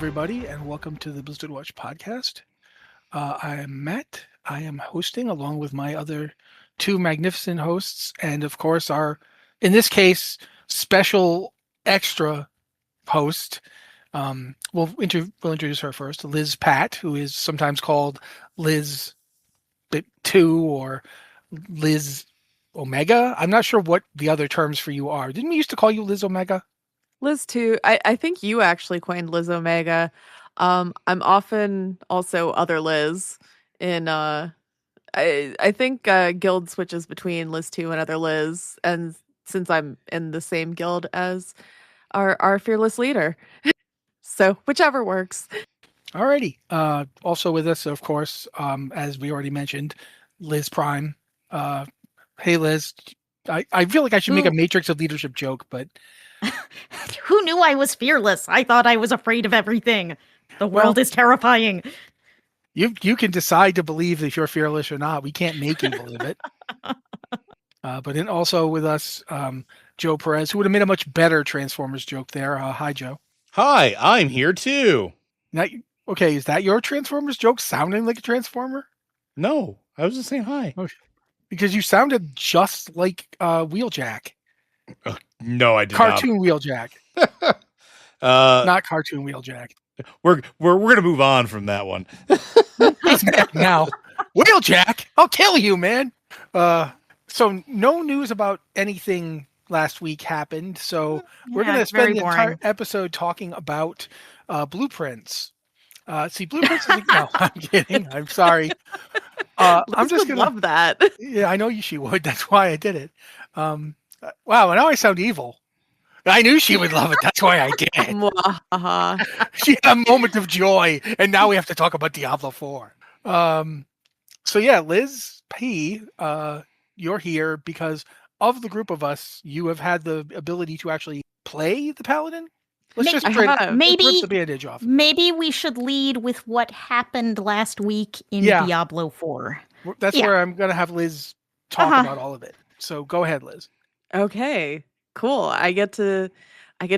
everybody, and welcome to the Blizzard Watch podcast. I am Matt. I am hosting along with my other two magnificent hosts, and of course, in this case, special extra host. We'll introduce her first, Liz Patt, who is sometimes called Liz 2 or Liz Omega. I'm not sure what the other terms for you are. Didn't we used to call you Liz Omega? Liz 2. I think you actually coined Liz Omega. I'm often also other Liz in I think guild switches between Liz 2 and other Liz, and since I'm in the same guild as our fearless leader. So whichever works. Alrighty. Also with us, of course, as we already mentioned, Liz Prime. Hey Liz. I feel like I should make a Matrix of Leadership joke, but who knew I was fearless? I thought I was afraid of everything. The world is terrifying. You can decide to believe if you're fearless or not. We can't make you believe it. But then also with us, Joe Perez, who would have made a much better Transformers joke there. Hi, Joe. Hi, I'm here too. Now, okay, is that your Transformers joke sounding like a Transformer? No, I was just saying hi. Okay. Because you sounded just like Wheeljack. No, I did Cartoon not. Wheeljack. Not cartoon Wheeljack. We're gonna move on from that one. Now, Wheeljack, I'll kill you, man. So no news about anything last week happened. So we're gonna spend the entire episode talking about blueprints. Blueprints. No, I'm kidding. I'm sorry. I'm just gonna love that. Yeah, I know she would. That's why I did it. Wow, now I sound evil. I knew she would love it. That's why I did it. She had a moment of joy, and now we have to talk about Diablo 4. So yeah, Liz P, you're here because of the group of us, you have had the ability to actually play the Paladin. Let's just rip the bandage off. Maybe we should lead with what happened last week in Diablo 4. That's where I'm going to have Liz talk about all of it. So go ahead, Liz. Okay, cool. I get to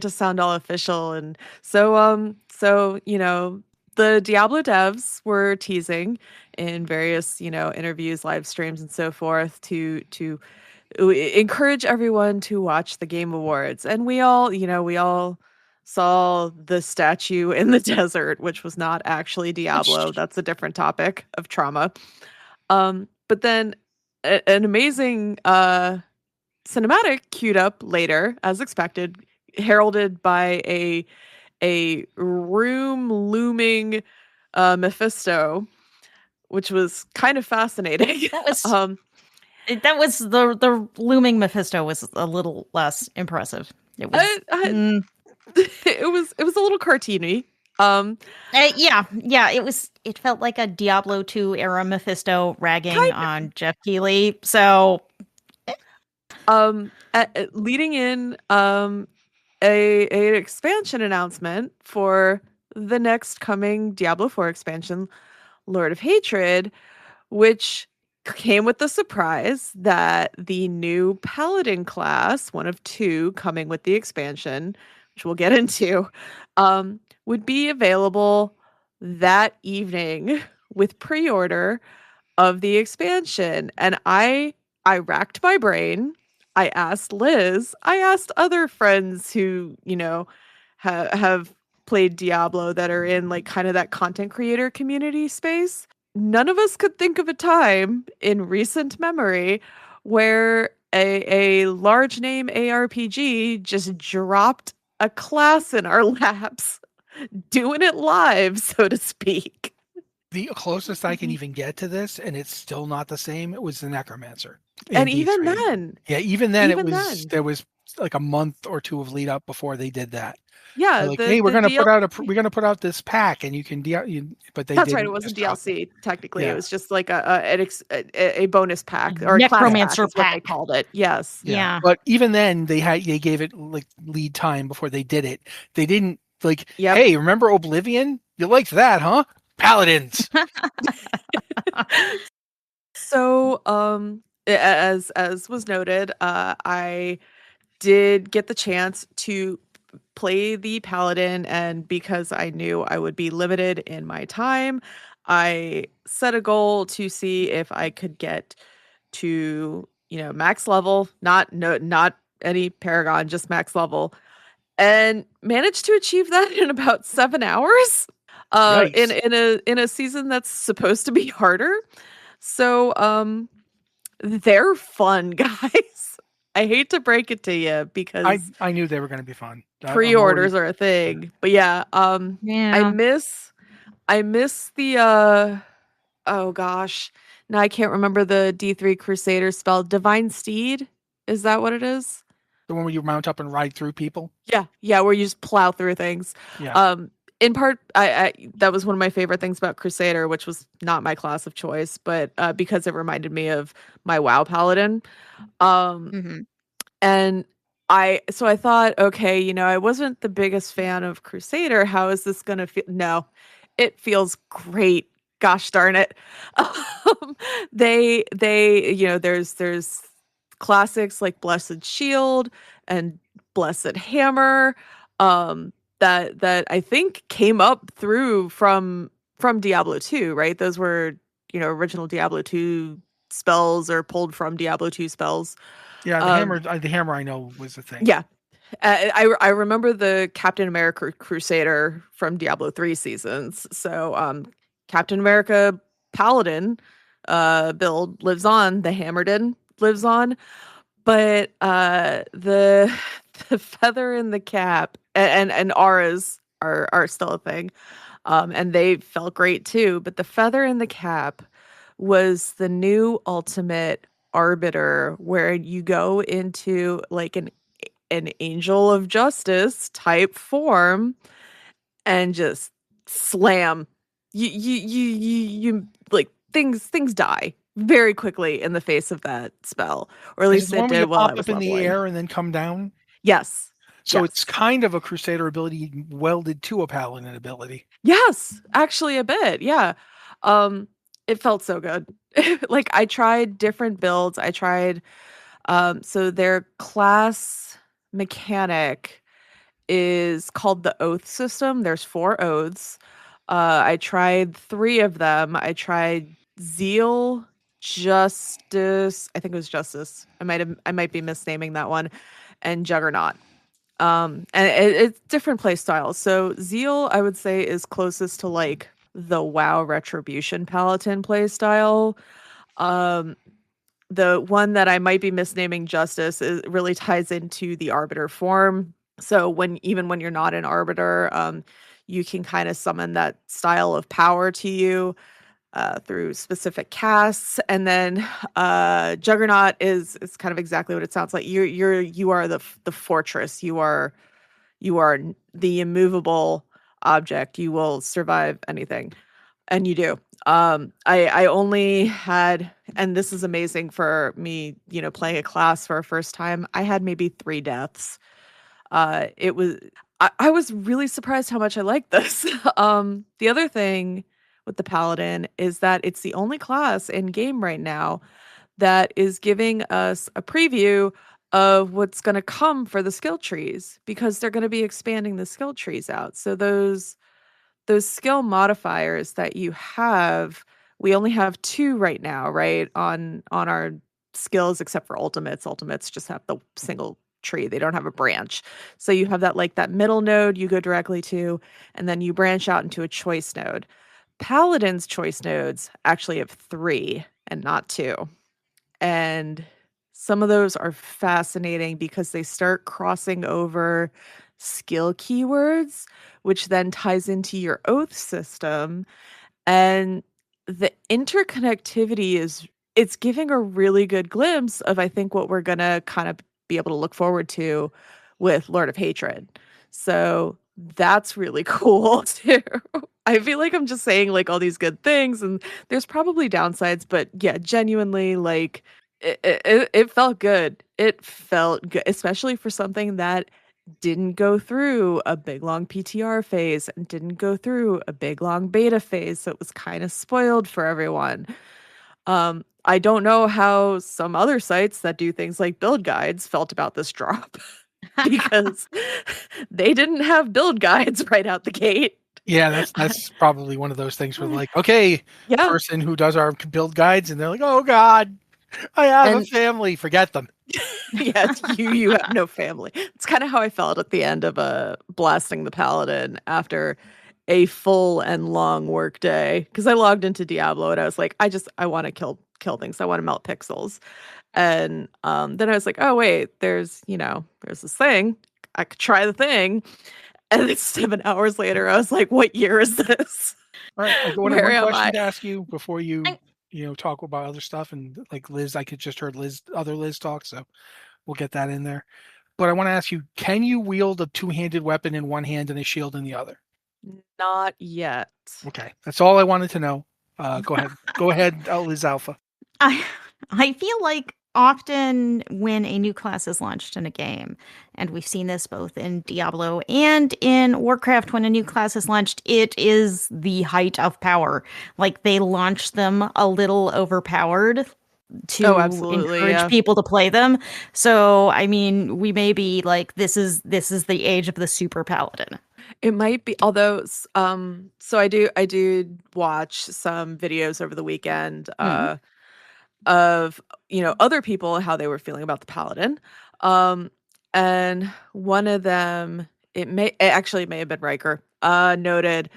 sound all official, and so the Diablo devs were teasing in various interviews, live streams, and so forth to encourage everyone to watch the Game Awards, and we all saw the statue in the desert, which was not actually Diablo. That's a different topic of trauma. But then an amazing cinematic queued up later, as expected, heralded by a room looming Mephisto, which was kind of fascinating. That was the looming Mephisto was a little less impressive. It was it was a little cartoony. It felt like a Diablo 2 era Mephisto ragging on Jeff Keighley. So leading in an expansion announcement for the next coming Diablo 4 expansion, Lord of Hatred, which came with the surprise that the new Paladin class, one of two coming with the expansion, which we'll get into, would be available that evening with pre-order of the expansion. And I racked my brain. I asked Liz. I asked other friends who, have played Diablo that are in like kind of that content creator community space. None of us could think of a time in recent memory where a large name ARPG just dropped a class in our laps, doing it live, so to speak. The closest I can even get to this, and it's still not the same, it was the Necromancer. And even then. Yeah, even then there was like a month or two of lead up before they did that. Yeah, like, hey, we're gonna put out this pack, and you can but they that's right. It wasn't DLC technically. Yeah. It was just like a bonus pack or Necromancer pack. What they called it. Yes. Yeah. But even then, they gave it like lead time before they did it. They didn't hey, remember Oblivion? You liked that, huh? Paladins. So, as was noted, I did get the chance to play the Paladin, and because I knew I would be limited in my time, I set a goal to see if I could get to, max level, not any Paragon, just max level, and managed to achieve that in about 7 hours. In Nice. in a season that's supposed to be harder. So they're fun, guys. I hate to break it to you because I knew they were going to be fun. pre-orders are a thing. But yeah, I Yeah. miss the oh gosh. Now I can't remember the D3 Crusader spell. Divine Steed? Is that what it is? The one where you mount up and ride through people. Yeah, where you just plow through things. Yeah. In part, I that was one of my favorite things about Crusader, which was not my class of choice, but because it reminded me of my WoW Paladin. Mhm. And I thought, okay, I wasn't the biggest fan of Crusader. How is this gonna feel? No, it feels great. Gosh darn it. There's classics like Blessed Shield and Blessed Hammer, that I think came up through from Diablo 2, right? Those were, original Diablo 2 spells or pulled from Diablo 2 spells. Yeah, the hammer I know was a thing. Yeah. I remember the Captain America Crusader from Diablo 3 seasons. So Captain America Paladin build lives on, the Hammerden lives on, but the the feather in the cap and auras are still a thing. And they felt great too, but the feather in the cap was the new ultimate arbiter where you go into like an angel of justice type form and just slam. You like things die very quickly in the face of that spell, or at Is it least the it one where you did while I pop was up in the leveling. air and then come down? Yes. So Yes. it's kind of a Crusader ability welded to a Paladin ability. Yes, actually a bit. Yeah. It felt so good. Like I tried different builds. I tried so their class mechanic is called the oath system. There's 4 oaths. I tried 3 of them. I tried zeal, justice. I think it was justice. I might be misnaming that one, and juggernaut. And it's different play styles. So zeal, I would say, is closest to like the WoW Retribution Paladin play style. Um, the one that I might be misnaming justice is really ties into the arbiter form. So even when you're not an arbiter, you can kind of summon that style of power to you through specific casts. And then Juggernaut is kind of exactly what it sounds like. You are the fortress. You are the immovable object. You will survive anything, and you do. I only had, and this is amazing for me, playing a class for a first time. I had maybe 3 deaths. It was I was really surprised how much I liked this. The other thing with the Paladin is that it's the only class in game right now that is giving us a preview of what's going to come for the skill trees, because they're going to be expanding the skill trees out. So those skill modifiers that you have, we only have 2 right now, right? On our skills, except for ultimates. Ultimates just have the single tree. They don't have a branch. So you have that middle node you go directly to, and then you branch out into a choice node. Paladin's choice nodes actually have 3 and not 2. And some of those are fascinating because they start crossing over skill keywords, which then ties into your oath system. And the interconnectivity it's giving a really good glimpse of, I think, what we're going to kind of be able to look forward to with Lord of Hatred. So that's really cool too. I feel like I'm just saying like all these good things, and there's probably downsides, but yeah, genuinely, like it felt good. It felt good, especially for something that didn't go through a big long PTR phase and didn't go through a big long beta phase. So it was kind of spoiled for everyone. I don't know how some other sites that do things like build guides felt about this drop. because they didn't have build guides right out the gate. Yeah, that's probably one of those things where like, okay, Yeah. person who does our build guides, and they're like, oh God, I have a And- family. Forget them. Yeah, you have no family. It's kind of how I felt at the end of blasting the Paladin after a full and long work day, because I logged into Diablo and I was like, I want to kill things. I want to melt pixels. And then I was like, oh wait, there's this thing. I could try the thing. And then 7 hours later, I was like, what year is this? All right, I got one Where am question I? to ask you before you I- talk about other stuff, and like Liz, I could just heard other Liz talk, so we'll get that in there. But I want to ask you, can you wield a two-handed weapon in one hand and a shield in the other? Not yet. Okay, that's all I wanted to know. Go ahead, Liz Alpha. I feel like often when a new class is launched in a game, and we've seen this both in Diablo and in Warcraft, when a new class is launched, it is the height of power. Like they launch them a little overpowered to absolutely, encourage yeah. people to play them. So, I mean, we may be like, this is the age of the super paladin. It might be, although so I did watch some videos over the weekend of other people, how they were feeling about the Paladin. And one of them, it actually may have been Riker, noted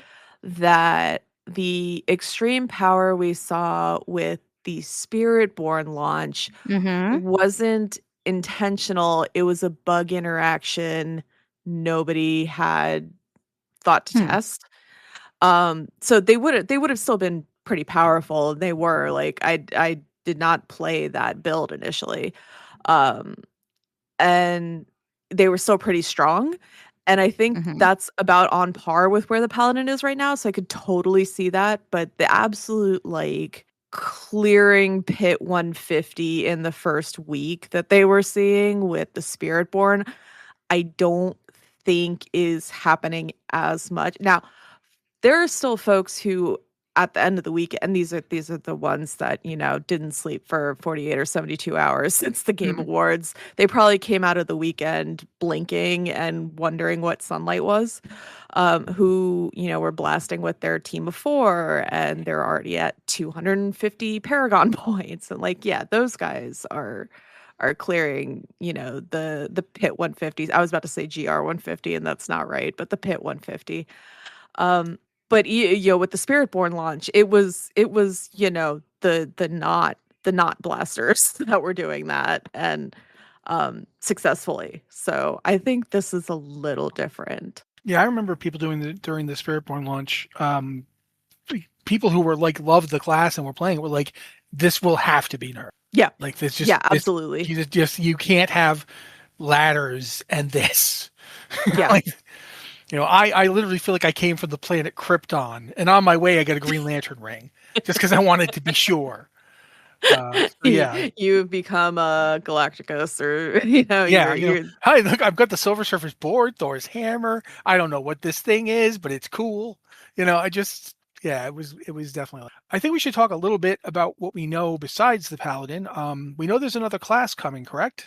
that the extreme power we saw with the Spiritborn launch Mm-hmm. wasn't intentional. It was a bug interaction nobody had thought to test. So they would have still been pretty powerful. They were like, I did not play that build initially. And they were still pretty strong. And I think that's about on par with where the Paladin is right now. So I could totally see that. But the absolute like clearing pit 150 in the first week that they were seeing with the Spiritborn, I don't think is happening as much. Now, there are still folks who at the end of the week, and these are the ones that, didn't sleep for 48 or 72 hours since the Game Awards. They probably came out of the weekend blinking and wondering what sunlight was, who, were blasting with their team of 4, and they're already at 250 Paragon points. And like, yeah, those guys are clearing, the pit 150s. I was about to say GR 150, and that's not right, but the pit 150. But with the Spiritborn launch, it was the not blasters that were doing that, and successfully. So I think this is a little different. Yeah, I remember people doing during the Spiritborn launch. People who were like loved the class and were playing it were like, this will have to be nerfed. Yeah, like this just absolutely. You can't have ladders and this. Yeah. Like, I literally feel like I came from the planet Krypton, and on my way I got a Green Lantern ring just because I wanted to be sure. Yeah, you've become a Galacticus, or Hi, look, I've got the Silver Surfer's board, Thor's hammer. I don't know what this thing is, but it's cool. It was definitely. I think we should talk a little bit about what we know besides the Paladin. We know there's another class coming, correct?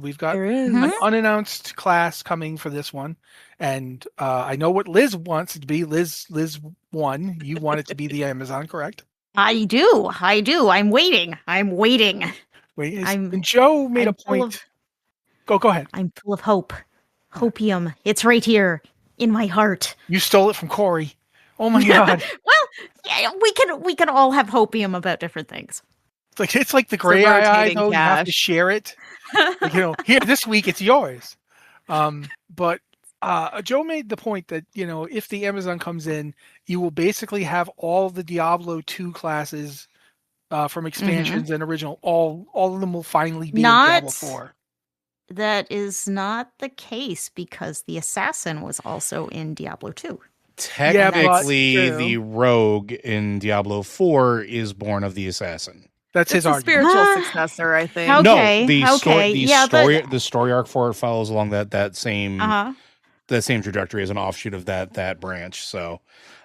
We've got there is an unannounced class coming for this one, and I know what Liz wants it to be. Liz 1, you want it to be the Amazon, correct? I do. I'm waiting. Wait, and Joe made a point. Go ahead. I'm full of hope. Hopium. It's right here in my heart. You stole it from Corey. Oh my God. Well, yeah, we can all have hopium about different things. It's like the gray eye, though. Cash. You have to share it. Here this week it's yours. But Joe made the point that, if the Amazon comes in, you will basically have all the Diablo 2 classes from expansions and original. All of them will finally be in Diablo 4. That is not the case, because the assassin was also in Diablo 2. Technically, the rogue in Diablo 4 is born of the assassin. That's his argument. Spiritual successor, I think. Okay, no, okay. The story arc for it follows along that same trajectory as an offshoot of that branch. So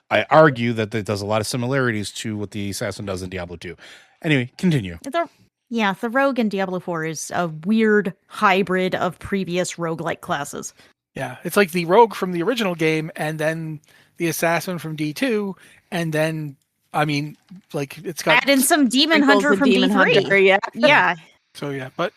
I argue that it does a lot of similarities to what the assassin does in Diablo 2. Anyway, continue. Yeah, the rogue in Diablo 4 is a weird hybrid of previous roguelike classes. Yeah, it's like the rogue from the original game, and then the assassin from D2, and then, I mean, like, it's got... Add in some demon hunter from Demon D3. Hunter, yeah. Yeah. So, yeah, but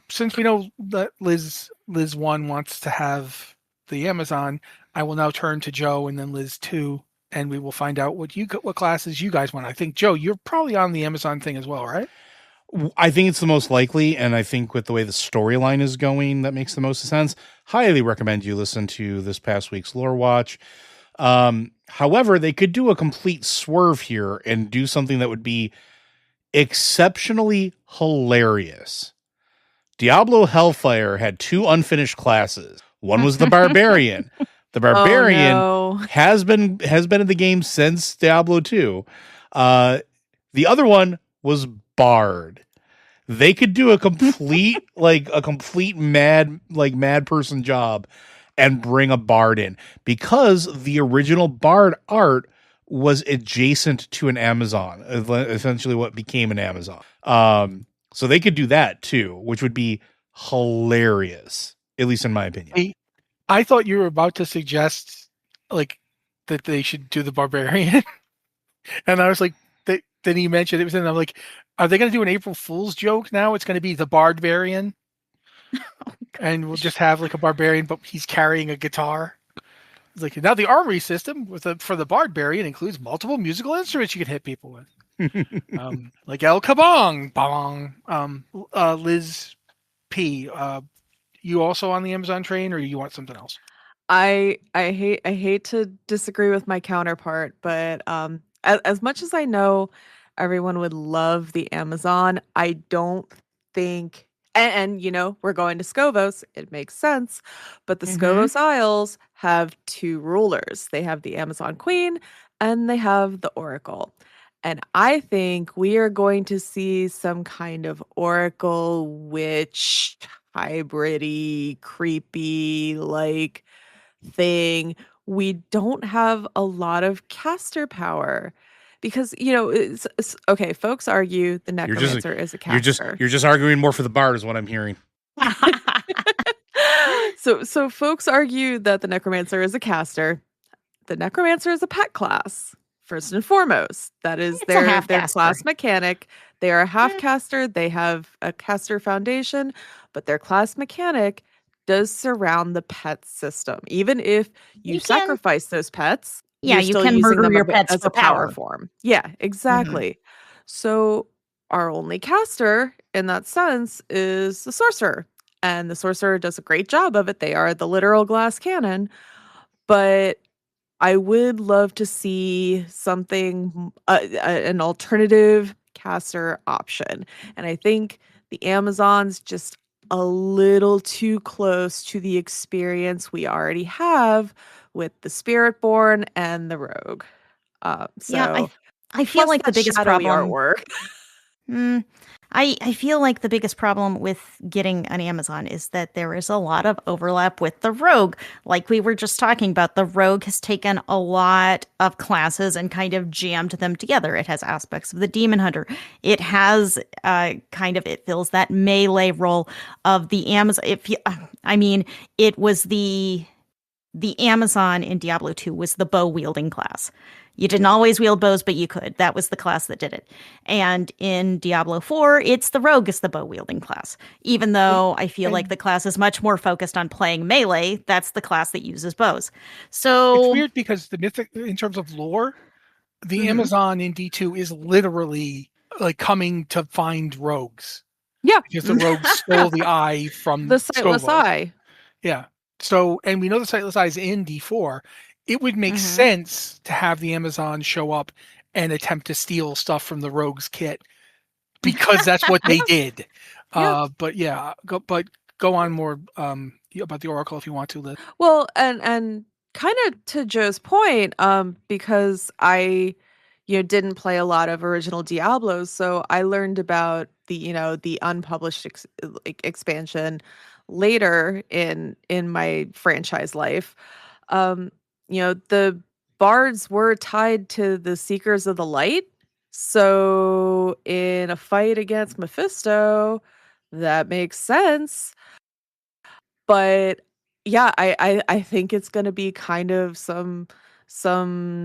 since we know that Liz 1 wants to have the Amazon, I will now turn to Joe and then Liz 2, and we will find out what classes you guys want. I think, Joe, you're probably on the Amazon thing as well, right? I think it's the most likely, and I think with the way the storyline is going, that makes the most sense. Highly recommend you listen to this past week's Lore Watch. However, they could do a complete swerve here and do something that would be exceptionally hilarious. Diablo Hellfire had 2 unfinished classes. One was the Barbarian. The Barbarian has been in the game since Diablo 2. The other one was Bard. They could do a complete mad person job and bring a Bard in, because the original Bard art was adjacent to an Amazon, essentially what became an Amazon. So they could do that too, which would be hilarious, at least in my opinion. I thought you were about to suggest like that they should do the Barbarian. And I was like, then he mentioned it was, and I'm like, are they going to do an April Fool's joke now? It's going to be the Bardbarian. And we'll just have like a Barbarian, but he's carrying a guitar. It's like, now the armory system for the Bardbarian includes multiple musical instruments you can hit people with. Like El Kabong, bong. Liz P. You also on the Amazon train, or you want something else? I hate to disagree with my counterpart, but as much as I know everyone would love the Amazon, I don't think, and you know, we're going to Scovos, it makes sense, but the Scovos Isles have 2 rulers. They have the Amazon Queen and they have the Oracle. And I think we are going to see some kind of Oracle witch hybrid-y, creepy like thing. We don't have a lot of caster power because, you know, it's okay. Folks argue the necromancer is a caster. You're just arguing more for the Bard is what I'm hearing. So folks argue that the necromancer is a caster. The necromancer is a pet class. First and foremost, that is their class mechanic. They are a half caster. They have a caster foundation, but their class mechanic does surround the pet system. Even if you sacrifice those pets, you can murder your pets as for a power form. Yeah, exactly. So our only caster in that sense is the sorcerer, and the sorcerer does a great job of it. They are the literal glass cannon, but I would love to see something, an alternative caster option. And I think the Amazon's just a little too close to the experience we already have with the Spiritborn and the Rogue. I feel like the biggest problem. Artwork. I feel like the biggest problem with getting an Amazon is that there is a lot of overlap with the Rogue. Like we were just talking about, the Rogue has taken a lot of classes and kind of jammed them together. It has aspects of the Demon Hunter. It has it fills that melee role of the Amazon. It was the Amazon in Diablo 2 was the bow wielding class. You didn't always wield bows, but you could. That was the class that did it. And in Diablo 4, it's the rogue is the bow-wielding class. Even though I feel like the class is much more focused on playing melee, that's the class that uses bows. So it's weird because the mythic, in terms of lore, the Amazon in D2 is literally like coming to find rogues. Yeah. Because the rogues stole the eye from the sightless eye. Yeah. So, and we know the sightless eye is in D4. It would make sense to have the Amazon show up and attempt to steal stuff from the rogues kit because that's what they did. But yeah, go on more about the Oracle if you want to, Liz. Well, and kind of to Joe's point, because I didn't play a lot of original Diablos, so I learned about the unpublished expansion later in my franchise life. The bards were tied to the Seekers of the Light. So in to fight against Mephisto, that makes sense. But yeah, I think it's going to be kind of some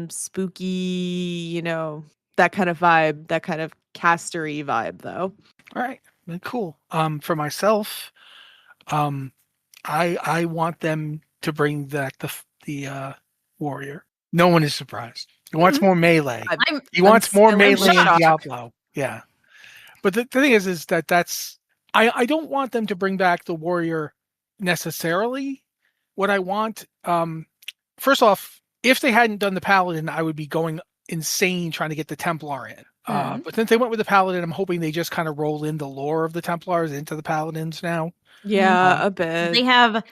spooky, that kind of vibe, that kind of castery vibe, though. All right, then cool. For myself, I want them to bring back the warrior. No one is surprised. He wants more melee. He wants more melee in Diablo. Yeah, but the thing is that's I don't want them to bring back the warrior necessarily. What I want, first off, if they hadn't done the Paladin, I would be going insane trying to get the Templar in. But since they went with the Paladin, I'm hoping they just kind of roll in the lore of the Templars into the Paladins now. Yeah, a bit. They have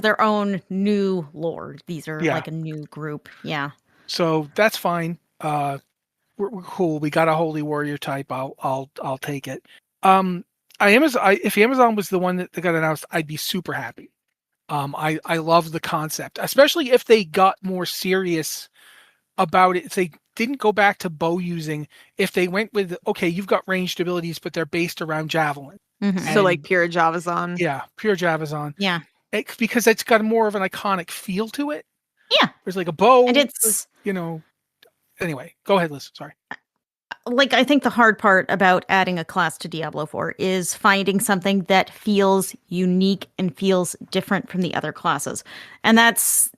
their own new lore. These are like a new group. Yeah. So that's fine. We're cool. We got a holy warrior type. I'll take it. If Amazon was the one that got announced, I'd be super happy. I love the concept, especially if they got more serious about it. If they didn't go back to bow using, if they went with, okay, you've got ranged abilities, but they're based around javelin. So like pure Javazon. Yeah, pure Javazon. Yeah. Because it's got more of an iconic feel to it. Yeah. There's like a bow. And it's, anyway, go ahead, Liz. Sorry. Like, I think the hard part about adding a class to Diablo 4 is finding something that feels unique and feels different from the other classes. And that's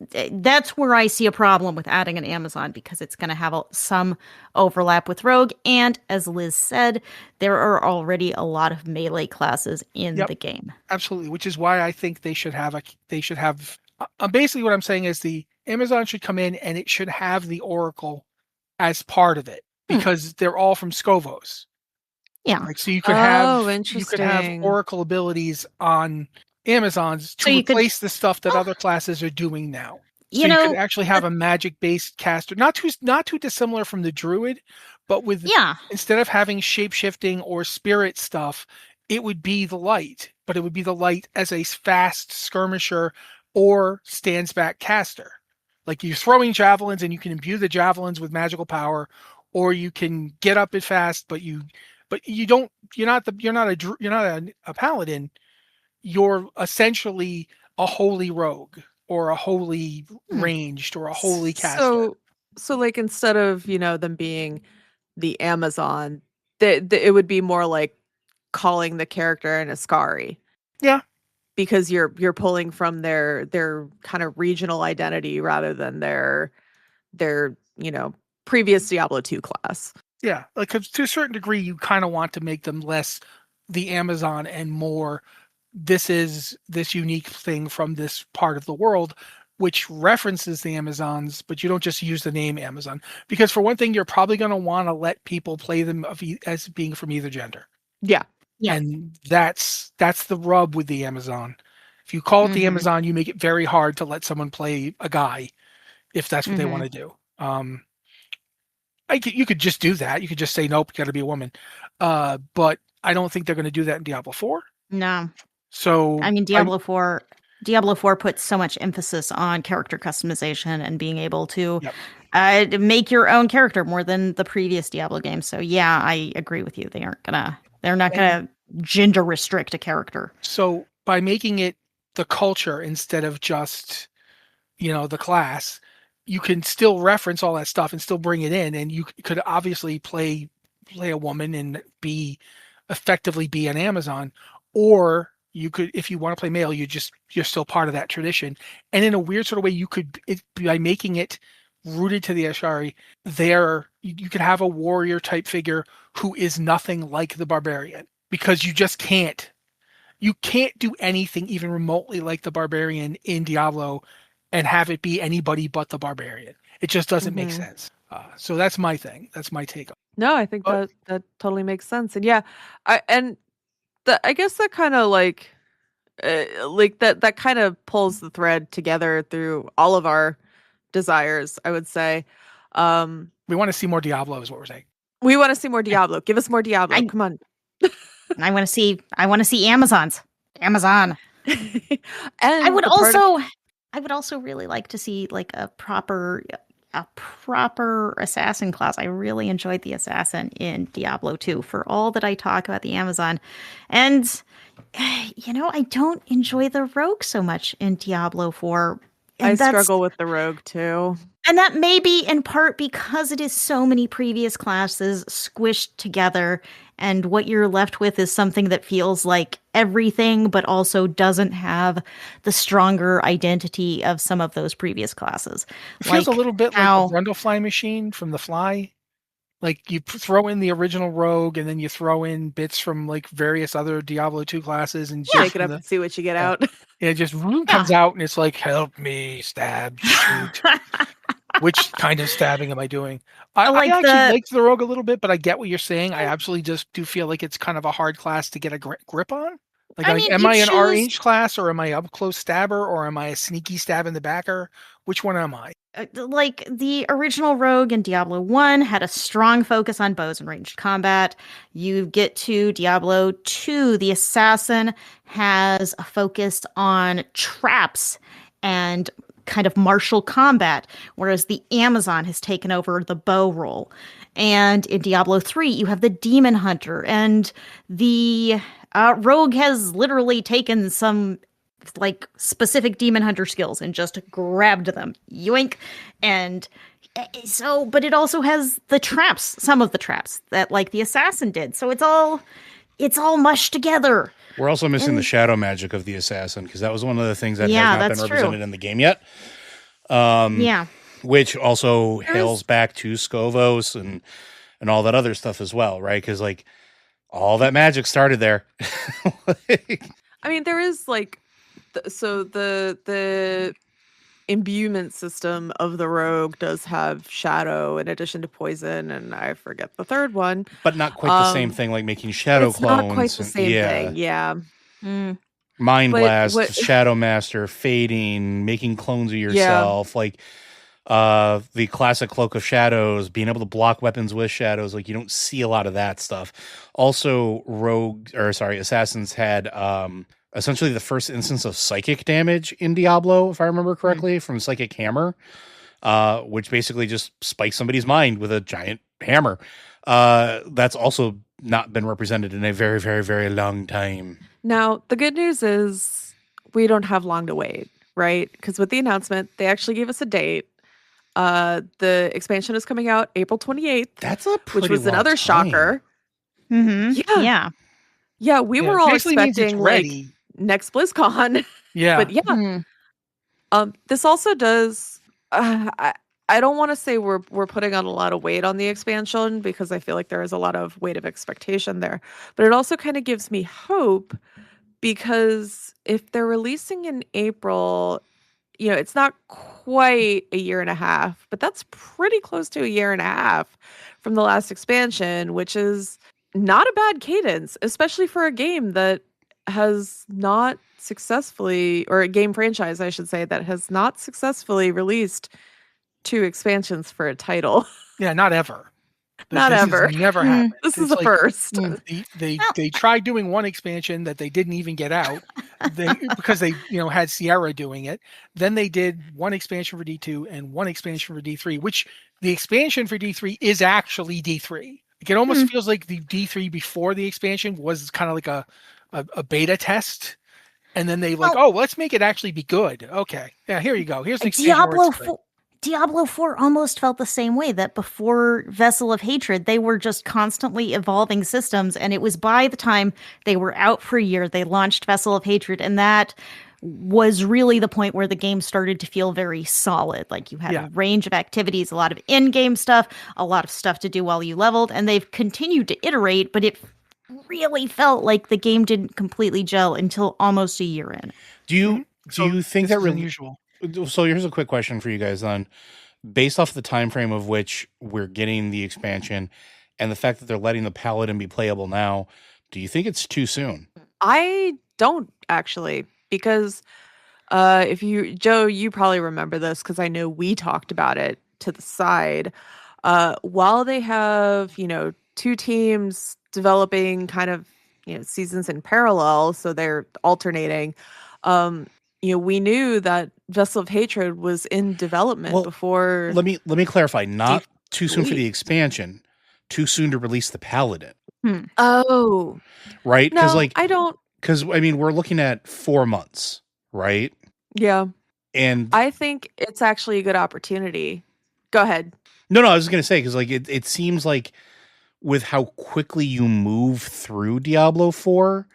where I see a problem with adding an Amazon, because it's going to have some overlap with Rogue. And as Liz said, there are already a lot of melee classes in the game. Absolutely, which is why I think they should have basically what I'm saying is the Amazon should come in and it should have the Oracle as part of it. Because they're all from Scovos. Yeah. Like, so you could have Oracle abilities on Amazons to replace the stuff that other classes are doing now. So you could actually have a magic-based caster, not too dissimilar from the Druid, but with instead of having shape-shifting or spirit stuff, it would be the light, but it would be the light as a fast skirmisher or stands back caster. Like, you're throwing javelins and you can imbue the javelins with magical power, or you can get up it fast, but you're not a paladin. You're essentially a holy rogue or a holy ranged or a holy caster. So like, instead of, them being the Amazon, it would be more like calling the character an Ascari. Yeah. Because you're pulling from their kind of regional identity rather than their previous Diablo 2 class. Yeah, like to a certain degree, you kind of want to make them less the Amazon and more, this is this unique thing from this part of the world, which references the Amazons, but you don't just use the name Amazon. Because for one thing, you're probably going to want to let people play them as being from either gender. Yeah. And that's the rub with the Amazon. If you call it the Amazon, you make it very hard to let someone play a guy if that's what they want to do. You could just do that. You could just say, nope, got to be a woman. But I don't think they're going to do that in Diablo 4. No. So I mean, Diablo 4 puts so much emphasis on character customization and being able to make your own character more than the previous Diablo games. So yeah, I agree with you. They're not gonna gender restrict a character. So by making it the culture instead of just, the class, you can still reference all that stuff and still bring it in, and you could obviously play a woman and effectively be an Amazon, or you could, if you want to play male, you're still part of that tradition. And in a weird sort of way, by making it rooted to the Ashari, you could have a warrior type figure who is nothing like the barbarian, because you just can't. You can't do anything even remotely like the barbarian in Diablo and have it be anybody but the barbarian. It just doesn't make sense. So that's my thing. That's my take on it. No, I think that totally makes sense. And yeah, I guess that kind of like that kind of pulls the thread together through all of our desires, I would say. We want to see more Diablo is what we're saying. We want to see more Diablo. Give us more Diablo. Come on. I want to see Amazons. Amazon. And I would also really like to see like a proper a proper assassin class. I really enjoyed the assassin in Diablo 2 for all that I talk about the Amazon. And, I don't enjoy the rogue so much in Diablo 4. And I that's- struggle with the rogue too. And that may be in part because it is so many previous classes squished together, and what you're left with is something that feels like everything, but also doesn't have the stronger identity of some of those previous classes. It feels a little bit like the Brundlefly machine from The Fly. Like you throw in the original rogue, and then you throw in bits from like various other Diablo 2 classes, and Shake it up and see what you get out. It just comes out, and it's like, help me, stab, shoot. Which kind of stabbing am I doing? I actually liked the rogue a little bit, but I get what you're saying. I absolutely just do feel like it's kind of a hard class to get a grip on. Am I an range class, or am I up close stabber, or am I a sneaky stab in the backer? Which one am I? Like the original rogue in Diablo 1 had a strong focus on bows and ranged combat. You get to Diablo 2, the assassin has a focus on traps and kind of martial combat, whereas the Amazon has taken over the bow role. And in Diablo 3, you have the demon hunter, and the rogue has literally taken some like specific demon hunter skills and just grabbed them, yoink. And so, but it also has the traps, some of the traps that like the assassin did. So it's all mushed together. We're also missing the shadow magic of the assassin, because that was one of the things that has not been represented in the game yet. Which also hails back to Scovos and all that other stuff as well, right? Because like all that magic started there. I mean, there is like, the imbuement system of the rogue does have shadow in addition to poison, and I forget the third one. But not quite the same thing, like making shadow clones. Not quite the same thing, yeah. Mind Blast, Shadow Master, fading, making clones of yourself, like the classic Cloak of Shadows, being able to block weapons with shadows. Like you don't see a lot of that stuff. Also, assassins had essentially the first instance of psychic damage in Diablo, if I remember correctly, from Psychic Hammer, which basically just spikes somebody's mind with a giant hammer. That's also not been represented in a very, very, very long time. Now, the good news is we don't have long to wait, right? Because with the announcement, they actually gave us a date. The expansion is coming out April 28th. That's a pretty which was another shocker. Mm-hmm. Yeah, we were all expecting like next BlizzCon. Yeah. But this also does I don't want to say we're putting on a lot of weight on the expansion, because I feel like there is a lot of weight of expectation there. But it also kind of gives me hope, because if they're releasing in April, it's not quite a year and a half, but that's pretty close to a year and a half from the last expansion, which is not a bad cadence, especially for a game that has not successfully, or a game franchise, I should say, that has not successfully released 2 expansions for a title. Yeah, not ever. Not ever. Never happened. This is the first. They tried doing one expansion that they didn't even get out, because they had Sierra doing it. Then they did one expansion for D2 and one expansion for D3, which the expansion for D3 is actually D3. It almost feels like the D3 before the expansion was kind of like a beta test. And then they let's make it actually be good. Okay. Yeah, here you go. Here's the expansion. Diablo 4 almost felt the same way, that before Vessel of Hatred, they were just constantly evolving systems. And it was by the time they were out for a year, they launched Vessel of Hatred. And that was really the point where the game started to feel very solid. Like you had a range of activities, a lot of in-game stuff, a lot of stuff to do while you leveled. And they've continued to iterate, but it really felt like the game didn't completely gel until almost a year in. Do you think that really unusual? So here's a quick question for you guys then. Based off the time frame of which we're getting the expansion and the fact that they're letting the Paladin be playable now, do you think it's too soon? I don't actually, because Joe, you probably remember this because I know we talked about it to the side. While they have, 2 teams developing kind of, seasons in parallel, so they're alternating, we knew that Vessel of Hatred was in development Well, before. Let me clarify. Not too soon for the Leak. expansion. Too soon to release the Paladin, Oh right? Because no, I don't. because I mean we're looking at 4 months, right? Yeah, And I think it's actually a good opportunity. Go ahead. no, I was just gonna say because like it seems like with how quickly you move through Diablo 4,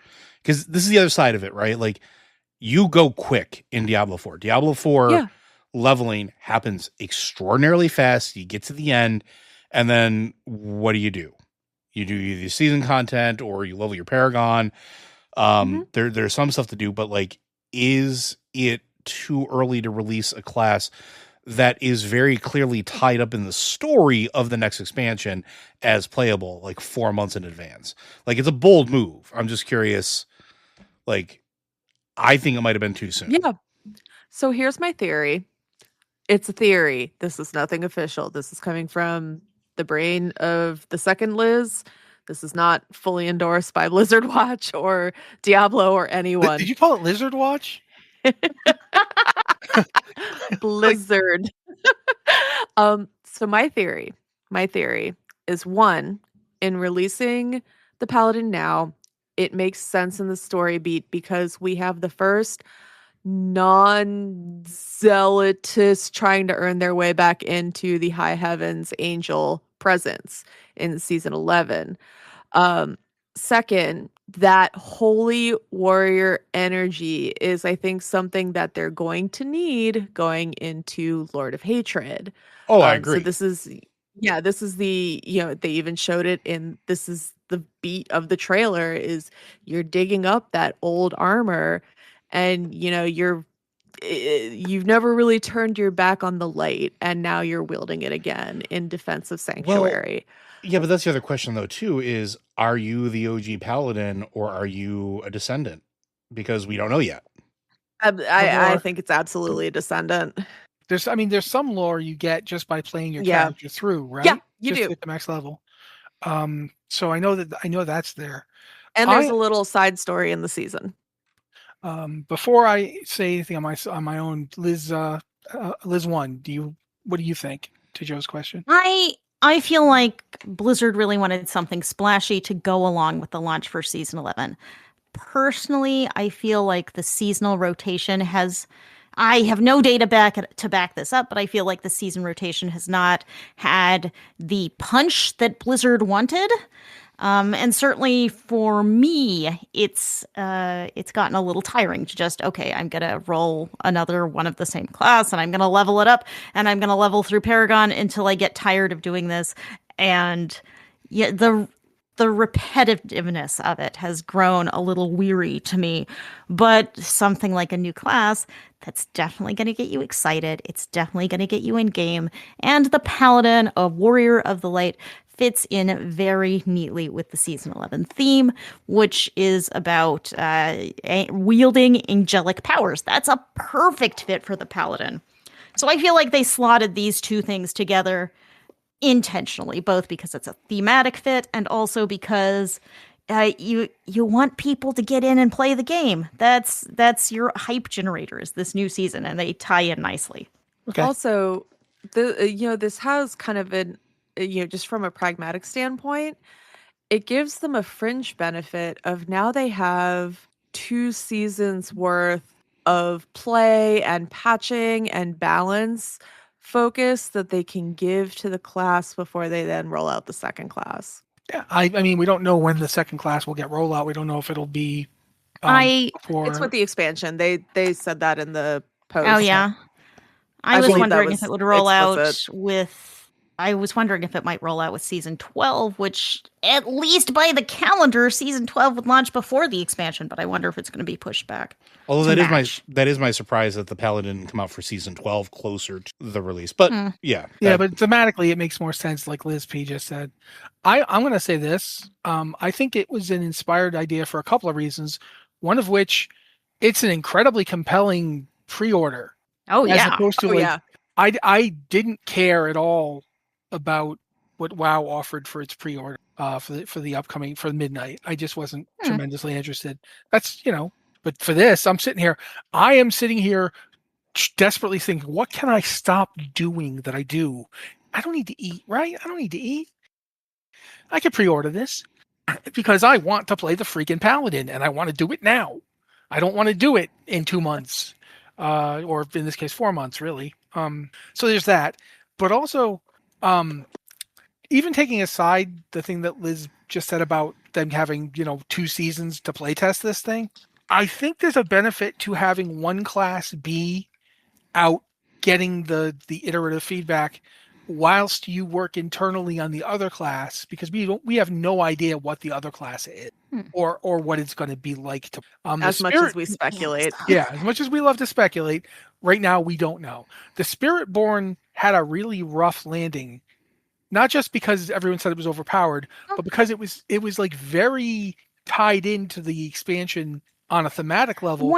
because this is the other side of it, right? Like you go quick in Diablo 4. Diablo 4 Yeah. leveling happens extraordinarily fast. You get to the end, and then what do? You do either season content or you level your Paragon. There's some stuff to do, but like, is it too early to release a class that is very clearly tied up in the story of the next expansion as playable like 4 months in advance? Like, it's a bold move. I'm just curious. Like, I think it might have been too soon. Yeah. So here's my theory. It's a theory. This is nothing official. This is coming from the brain of the second Liz. This is not fully endorsed by Blizzard Watch or Diablo or anyone. Did you call it Lizard Watch? Blizzard. So my theory is, one, in releasing the Paladin now, it makes sense in the story beat because we have the first non-zealotous trying to earn their way back into the high heavens angel presence in season 11. Second, that holy warrior energy is, I think, something that they're going to need going into Lord of Hatred. Oh, I agree. So this is the, they even showed it in, this is the beat of the trailer, is you're digging up that old armor and, you've never really turned your back on the light and now you're wielding it again in defense of Sanctuary. Yeah, but that's the other question though too, is are you the OG Paladin or are you a descendant? Because we don't know yet. I think it's absolutely a descendant. There's some lore you get just by playing your Yeah. character through, right? Yeah, you just do. to get the max level. So I know that's there. And there's a little side story in the season. Before I say anything on my own, Liz 1, what do you think to Joe's question? I feel like Blizzard really wanted something splashy to go along with the launch for season 11. Personally, I feel like the seasonal rotation I have no data to back this up, but I feel like the season rotation has not had the punch that Blizzard wanted. And certainly for me, it's gotten a little tiring to just, okay, I'm going to roll another one of the same class and I'm going to level it up and I'm going to level through Paragon until I get tired of doing this. And yeah, the repetitiveness of it has grown a little weary to me, but something like a new class, that's definitely going to get you excited. It's definitely going to get you in game. And the Paladin, a warrior of the light, fits in very neatly with the season 11 theme, which is about wielding angelic powers. That's a perfect fit for the Paladin. So I feel like they slotted these two things together intentionally, both because it's a thematic fit and also because you want people to get in and play the game. That's your hype generators this new season, and they tie in nicely. Okay. Also, this has kind of an, just from a pragmatic standpoint, it gives them a fringe benefit of now they have 2 seasons worth of play and patching and balance focus that they can give to the class before they then roll out the second class. Yeah, I mean, we don't know when the second class will get rollout. We don't know if it'll be before. It's with the expansion. They said that in the post. Oh yeah, I was wondering if it would roll explicit. out with. I was wondering if it might roll out with season 12, which at least by the calendar, season 12 would launch before the expansion. But I wonder if it's going to be pushed back. Although that is my surprise that the Paladin didn't come out for season 12 closer to the release. But yeah, but thematically it makes more sense, like Liz P just said. I'm going to say this. I think it was an inspired idea for a couple of reasons. One of which, it's an incredibly compelling pre-order. Oh yeah, as opposed to I didn't care at all about what WoW offered for its pre-order for the upcoming, for midnight. I just wasn't tremendously interested. That's, but for this, I am sitting here desperately thinking, what can I stop doing that I do? I don't need to eat, right? I don't need to eat. I can pre-order this because I want to play the freaking Paladin and I want to do it now. I don't want to do it in 2 months, or in this case, 4 months, really. So there's that. But also, even taking aside the thing that Liz just said about them having, 2 seasons to play test this thing, I think there's a benefit to having one class be out getting the iterative feedback whilst you work internally on the other class, because we have no idea what the other class is or what it's going to be like to As much as we speculate. Yeah, as much as we love to speculate, right now we don't know. The Spiritborn had a really rough landing, not just because everyone said it was overpowered, but because it was like very tied into the expansion on a thematic level,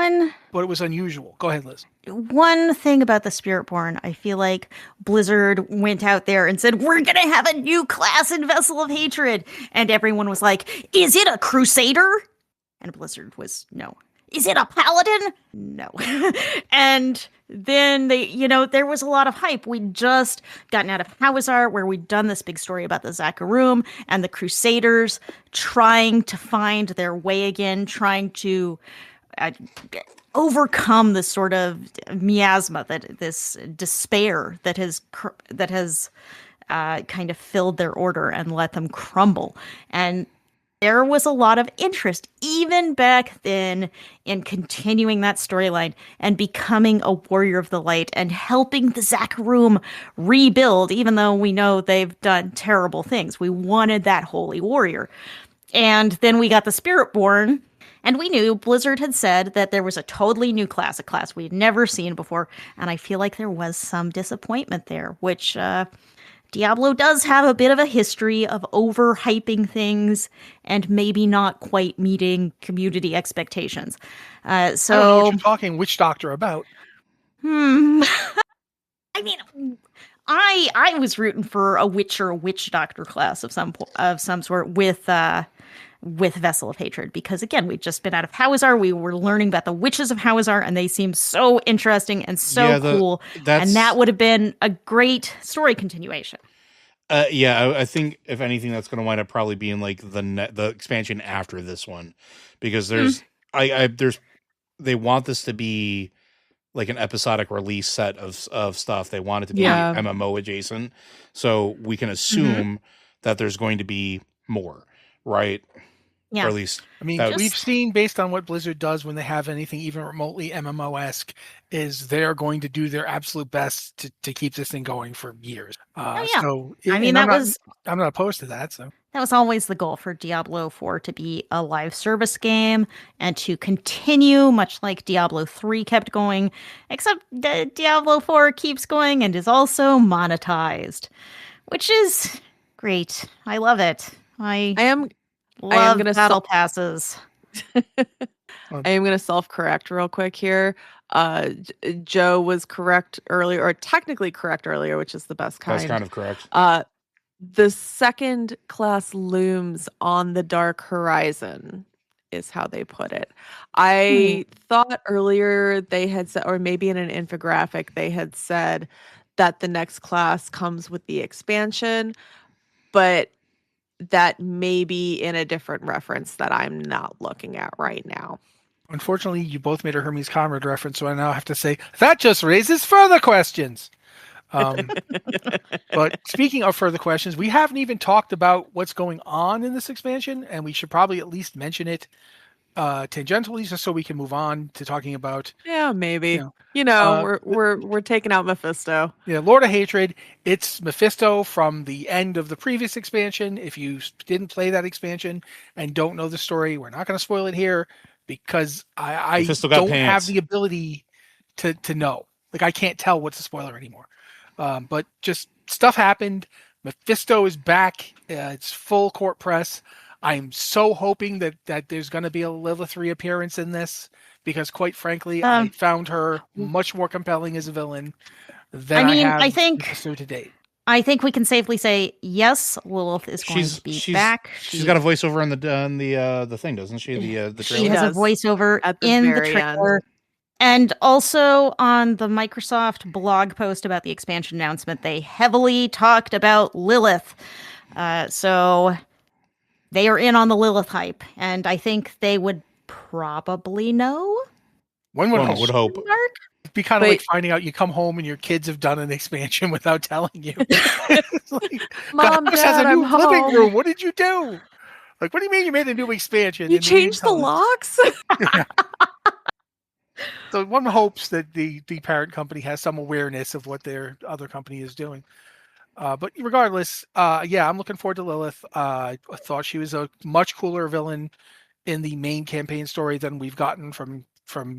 but it was unusual. Go ahead, Liz. One thing about the Spiritborn, I feel like Blizzard went out there and said, we're going to have a new class in Vessel of Hatred. And everyone was like, is it a Crusader? And Blizzard was, no. Is it a Paladin? No. And then there was a lot of hype. We'd just gotten out of Hawazar, where we'd done this big story about the Zakarum and the Crusaders trying to find their way again, trying to overcome this sort of miasma, this despair that has kind of filled their order and let them crumble. And there was a lot of interest, even back then, in continuing that storyline and becoming a warrior of the light and helping the Zakarum rebuild, even though we know they've done terrible things. We wanted that holy warrior. And then we got the Spiritborn, and we knew Blizzard had said that there was a totally new class, a class we had never seen before, and I feel like there was some disappointment there, which Diablo does have a bit of a history of overhyping things and maybe not quite meeting community expectations. I don't know what you're talking Witch Doctor about. I mean, I was rooting for a witch or a witch doctor class of some sort with Vessel of Hatred, because again, we'd just been out of Hawazar. We were learning about the witches of Hawazar, and they seemed so interesting and so cool. And that would have been a great story continuation. I think if anything, that's going to wind up probably being like the expansion after this one, because they want this to be like an episodic release set of stuff. They want it to be MMO adjacent, so we can assume that there's going to be more, right? Yeah. Or at least, I mean, we've seen, based on what Blizzard does when they have anything even remotely MMO-esque, is they're going to do their absolute best to keep this thing going for years. So, I'm not opposed to that. So that was always the goal for Diablo 4, to be a live service game and to continue, much like Diablo 3 kept going, except that Diablo 4 keeps going and is also monetized, which is great. I love it. I am gonna battle passes. I am going to self-correct real quick here. Joe was correct earlier, or technically correct earlier, which is the best kind. That's kind of correct. The second class looms on the dark horizon is how they put it. I thought earlier they had said, or maybe in an infographic, they had said that the next class comes with the expansion, but that may be in a different reference that I'm not looking at right now. Unfortunately, you both made a Hermes Conrad reference, so I now have to say, that just raises further questions. But speaking of further questions, we haven't even talked about what's going on in this expansion, and we should probably at least mention it tangentially, just so we can move on to talking about. Yeah, maybe. We're taking out Mephisto. Yeah, Lord of Hatred. It's Mephisto from the end of the previous expansion. If you didn't play that expansion and don't know the story, we're not going to spoil it here, because I don't have the ability to know. Like, I can't tell what's a spoiler anymore. But just stuff happened. Mephisto is back. It's full court press. I'm so hoping that there's going to be a Lilith 3 appearance in this, because quite frankly, I found her much more compelling as a villain than I think Mephisto to date. I think we can safely say yes, Lilith is going to be back. She's got a voiceover on the thing, doesn't she? The trailer. She has a voiceover in the trailer. And also on the Microsoft blog post about the expansion announcement, they heavily talked about Lilith. So they are in on the Lilith hype, and I think they would probably know. One would One hope. would hope. Mark? It'd be kind of like Wait. finding out you come home and your kids have done an expansion without telling you. It's like, Mom, the house has Dad, a new I'm living home. room. What did you do? Like, what do you mean you made a new expansion? You and didn't changed the tell us? locks? So one hopes that the parent company has some awareness of what their other company is doing. But regardless, yeah, I'm looking forward to Lilith. I thought she was a much cooler villain in the main campaign story than we've gotten from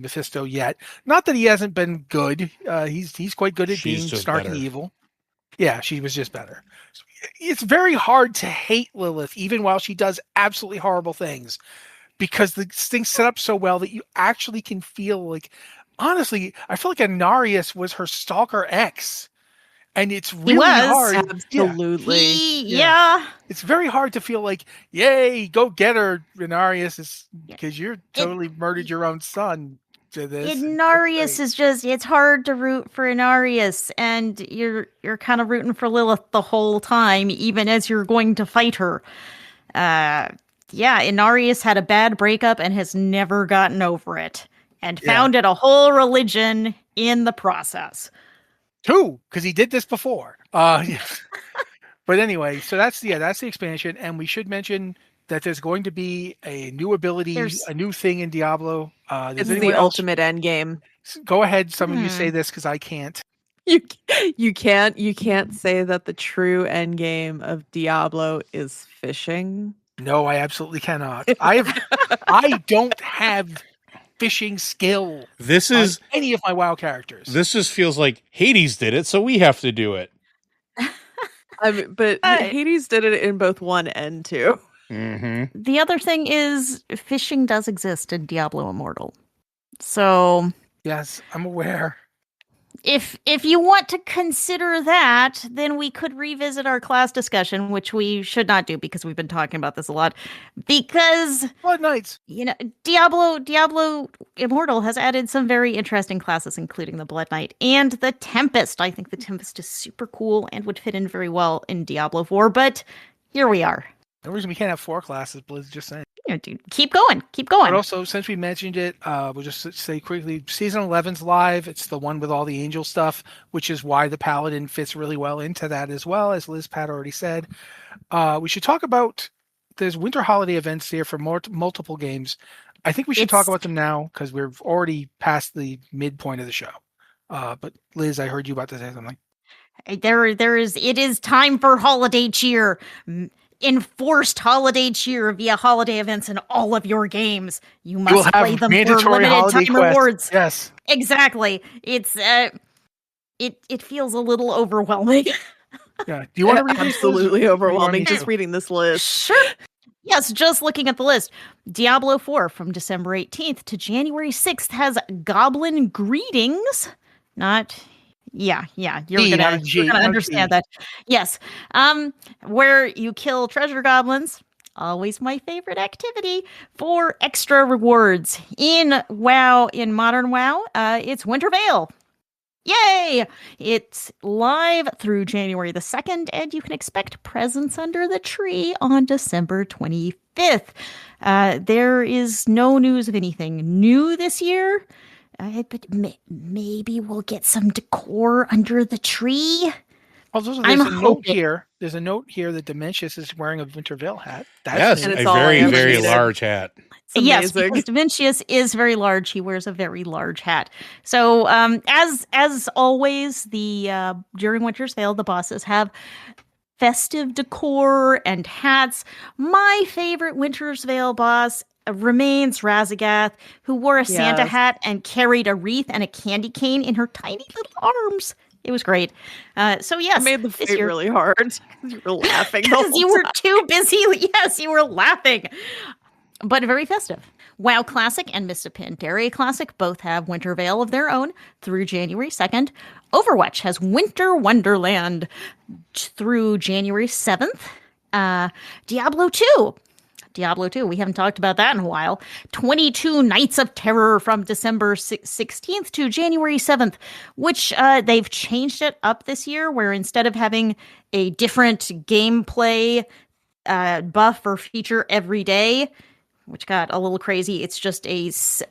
Mephisto yet. Not that he hasn't been good. He's quite good at She's being just snarky better. evil. Yeah, she was just better. It's very hard to hate Lilith, even while she does absolutely horrible things, because the thing's set up so well that you actually can feel like, honestly, I feel like Anarius was her stalker ex. And it's really was. hard. Yeah. Absolutely. Yeah. It's very hard to feel like, yay, go get her, Renarius, because you're totally murdered your own son to this. Inarius is just, it's hard to root for Inarius, and you're kind of rooting for Lilith the whole time, even as you're going to fight her. Yeah, Inarius had a bad breakup and has never gotten over it, and founded a whole religion in the process. Two, because he did this before. But anyway, so that's the expansion, and we should mention that there's going to be a new ability, a new thing in Diablo. This is the ultimate end game. Go ahead, some of you say this because I can't. You can't say that the true end game of Diablo is fishing. No, I absolutely cannot. I don't have fishing skill. This is any of my WoW characters. This just feels like Hades did it, so we have to do it. But Hades did it in both 1 and 2. Mm-hmm. The other thing is, fishing does exist in Diablo Immortal. So yes, I'm aware. If you want to consider that, then we could revisit our class discussion, which we should not do because we've been talking about this a lot. Because Blood Knights, Diablo Immortal has added some very interesting classes, including the Blood Knight and the Tempest. I think the Tempest is super cool and would fit in very well in Diablo 4. But here we are. No reason we can't have 4 classes, Blizz, just saying. Dude, keep going. But also, since we mentioned it, we'll just say quickly, Season 11's live. It's the one with all the angel stuff, which is why the Paladin fits really well into that as well, as Liz Patt already said. We should talk about, there's winter holiday events here for multiple games. I think we should talk about them now, because we're already past the midpoint of the show. But Liz, I heard you about to say something. It is time for holiday cheer. Enforced holiday cheer via holiday events in all of your games. You must play them for limited time rewards. Yes, exactly. It's it feels a little overwhelming. Yeah. Do you want to read absolutely overwhelming just reading this list? Sure. Yes, just looking at the list. Diablo 4 from December 18th to January 6th has Goblin Greetings. You're gonna understand that. Yes. Where you kill treasure goblins. Always my favorite activity for extra rewards. In modern WoW, it's Winter Veil. Yay! It's live through January the 2nd, and you can expect presents under the tree on December 25th. There is no news of anything new this year. But maybe we'll get some decor under the tree. Also, there's a note here that Dementius is wearing a Winter Veil hat. Yes, a very, very large hat. Yes, because Dementius is very large. He wears a very large hat. So, as always, during Winter's Veil, the bosses have festive decor and hats. My favorite Winter's Veil boss remains Razagath, who wore a Santa hat and carried a wreath and a candy cane in her tiny little arms. It was great. So yes, I made the fight really hard. You were laughing because you were too busy. Yes, you were laughing, but very festive. WoW Classic and Mists of Pandaria Classic both have Winter Veil of their own through January 2nd. Overwatch has Winter Wonderland through January 7th. Diablo 2 Diablo 2. We haven't talked about that in a while. 22 Nights of Terror from December 16th to January 7th, which they've changed it up this year, where instead of having a different gameplay buff or feature every day, which got a little crazy, it's just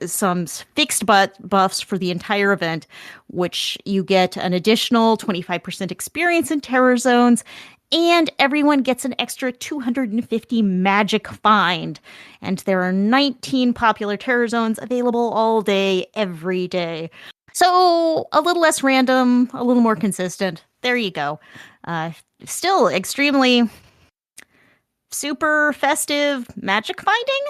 some fixed buffs for the entire event, which you get an additional 25% experience in terror zones, and everyone gets an extra 250 magic find. And there are 19 popular terror zones available all day, every day. So a little less random, a little more consistent. There you go. Still extremely super festive magic finding?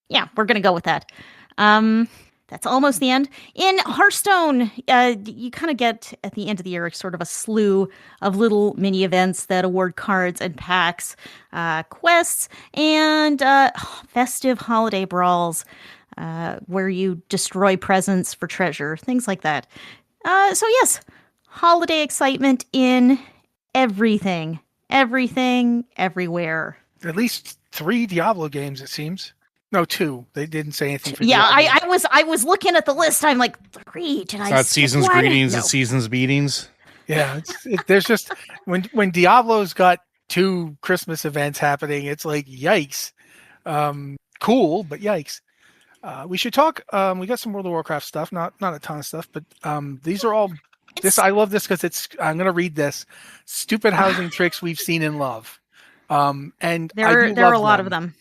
Yeah, we're going to go with that. That's almost the end. In Hearthstone, you kind of get, at the end of the year, sort of a slew of little mini events that award cards and packs, quests, and festive holiday brawls where you destroy presents for treasure, things like that. So yes, holiday excitement in everything, everywhere. At least 3 Diablo games, it seems. No, 2. They didn't say anything for Yeah, Diablo. I was looking at the list. I'm like, 3. Did It's I? not season's what? greetings, No. it's season's beatings. Yeah, there's just when Diablo's got 2 Christmas events happening, it's like yikes. Cool, but yikes. We should talk. We got some World of Warcraft stuff, not a ton of stuff, but these are all. I love this because I'm gonna read this. Stupid housing tricks we've seen in love, and There are a lot of them.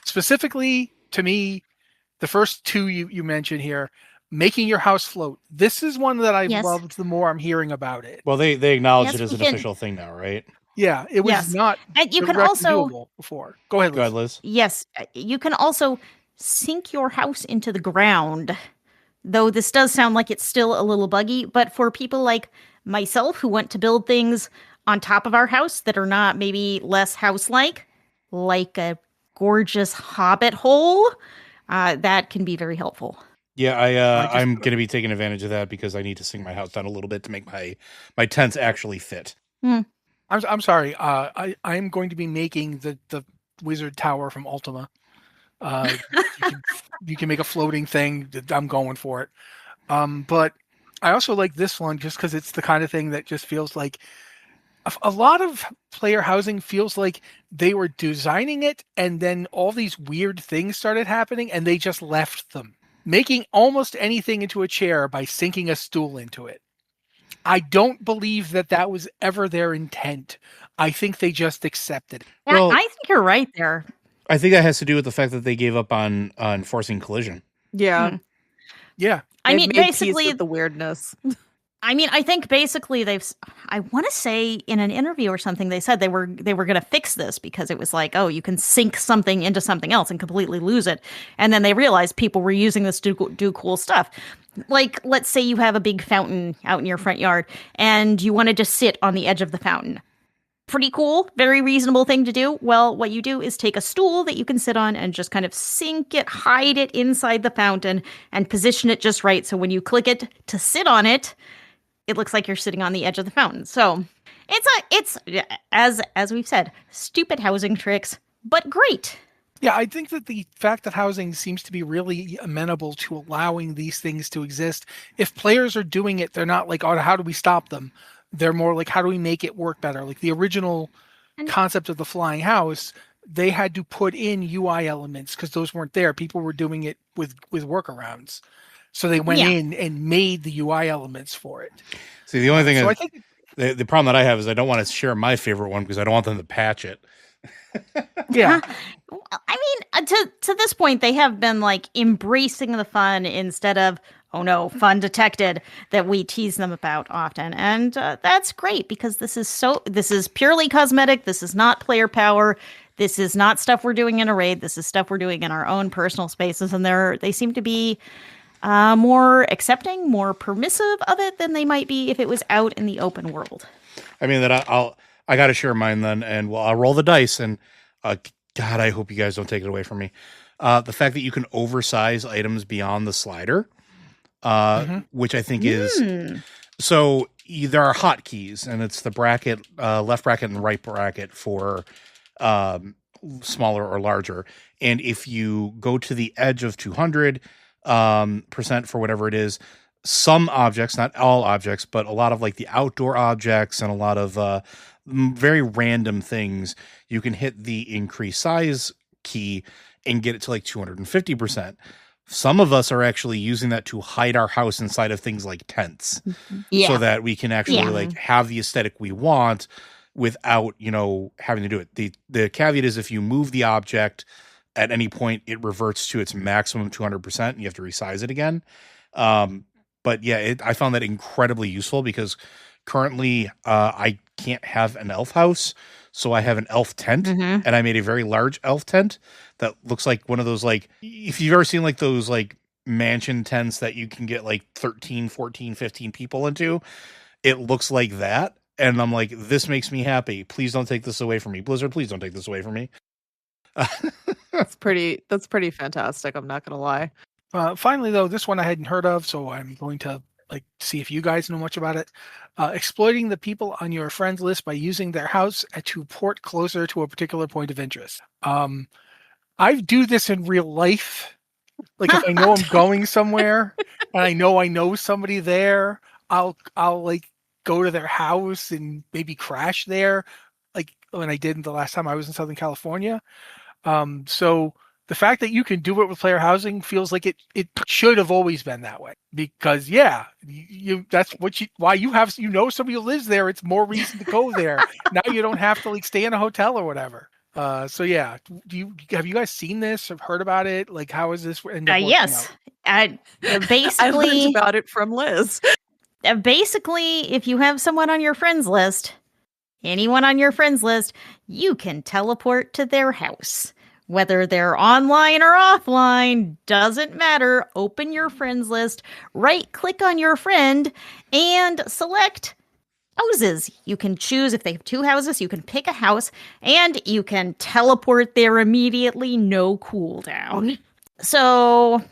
Specifically, to me, the first 2 you mentioned here, making your house float. This is one that I've loved the more I'm hearing about it. Well, they acknowledge Yes, it as an official thing now, right? Yeah, it was not And you can also doable before. Go ahead, Liz. Yes, you can also sink your house into the ground. Though this does sound like it's still a little buggy, but for people like myself who want to build things on top of our house that are not maybe less house-like, like a gorgeous hobbit hole, that can be very helpful. Yeah, I'm going to be taking advantage of that because I need to sink my house down a little bit to make my tents actually fit. I'm sorry. I'm going to be making the wizard tower from Ultima. You can make a floating thing. I'm going for it. But I also like this one just because it's the kind of thing that just feels like a lot of player housing feels like they were designing it and then all these weird things started happening and they just left them. Making almost anything into a chair by sinking a stool into it. I don't believe that was ever their intent. I think they just accepted it. Well, I think you're right there. I think that has to do with the fact that they gave up on forcing collision. Yeah. Yeah. I mean, basically the weirdness. I mean, I think basically I want to say in an interview or something, they said they were going to fix this because it was like, oh, you can sink something into something else and completely lose it. And then they realized people were using this to do cool stuff. Like, let's say you have a big fountain out in your front yard and you wanted to sit on the edge of the fountain. Pretty cool, very reasonable thing to do. Well, what you do is take a stool that you can sit on and just kind of sink it, hide it inside the fountain and position it just right. So when you click it to sit on it, it looks like you're sitting on the edge of the fountain. So it's as we've said, stupid housing tricks, but great. Yeah, I think that the fact that housing seems to be really amenable to allowing these things to exist. If players are doing it, they're not like, oh, how do we stop them? They're more like, how do we make it work better? Like the original concept of the flying house, they had to put in UI elements because those weren't there. People were doing it with workarounds. So they went in and made the UI elements for it. See, the only thing so is, I think the problem that I have is I don't want to share my favorite one because I don't want them to patch it. Yeah. I mean, to this point, they have been like embracing the fun instead of, oh no, fun detected, that we tease them about often. And that's great because this is purely cosmetic. This is not player power. This is not stuff we're doing in a raid. This is stuff we're doing in our own personal spaces. And they seem to be more accepting, more permissive of it than they might be if it was out in the open world. I mean, that I got to share mine then, and I'll roll the dice. And God, I hope you guys don't take it away from me. The fact that you can oversize items beyond the slider, which I think is so. There are hotkeys, and it's the bracket, left bracket, and right bracket for smaller or larger. And if you go to the edge of 200 percent for whatever it is, some objects, not all objects, but a lot of like the outdoor objects and a lot of very random things, you can hit the increase size key and get it to like 250%. Some of us are actually using that to hide our house inside of things like tents, so that we can actually like have the aesthetic we want without, having to do it. The caveat is if you move the object at any point, it reverts to its maximum 200% and you have to resize it again. But yeah, I found that incredibly useful because currently I can't have an elf house. So I have an elf tent, and I made a very large elf tent that looks like one of those, like, if you've ever seen like those like mansion tents that you can get like 13, 14, 15 people into, it looks like that. And I'm like, this makes me happy. Please don't take this away from me. Blizzard, please don't take this away from me. That's pretty fantastic. I'm not going to lie. Finally, though, this one I hadn't heard of, so I'm going to see if you guys know much about it. Exploiting the people on your friends list by using their house to port closer to a particular point of interest. I do this in real life. Like if I know I'm going somewhere and I know somebody there, I'll like go to their house and maybe crash there, like when I did the last time I was in Southern California. So the fact that you can do it with player housing feels like it should have always been that way, because that's why you have somebody who lives there. It's more reason to go there. Now you don't have to like stay in a hotel or whatever. So yeah, have you guys seen this or heard about it? Like, how is this end up yes. Basically, I learned about it from Liz. Basically, if you have someone on your friends list, anyone on your friends list, you can teleport to their house. Whether they're online or offline, doesn't matter. Open your friends list, right-click on your friend, and select houses. You can choose if they have 2 houses, you can pick a house, and you can teleport there immediately, no cooldown. So,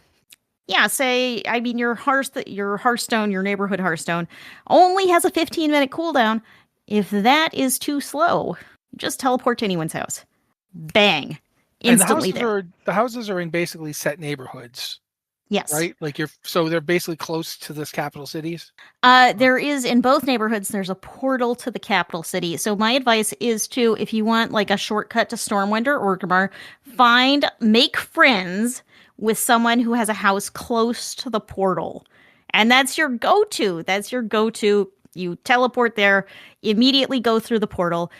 yeah, your Hearthstone, your neighborhood Hearthstone, only has a 15-minute cooldown. If that is too slow, just teleport to anyone's house. Bang. Instantly and the houses are in basically set neighborhoods. Yes. Right? Like so they're basically close to this capital cities? There is, in both neighborhoods, there's a portal to the capital city. So my advice is to, if you want like a shortcut to Stormwind or Orgrimmar, make friends with someone who has a house close to the portal. And that's your go-to. You teleport there, immediately go through the portal.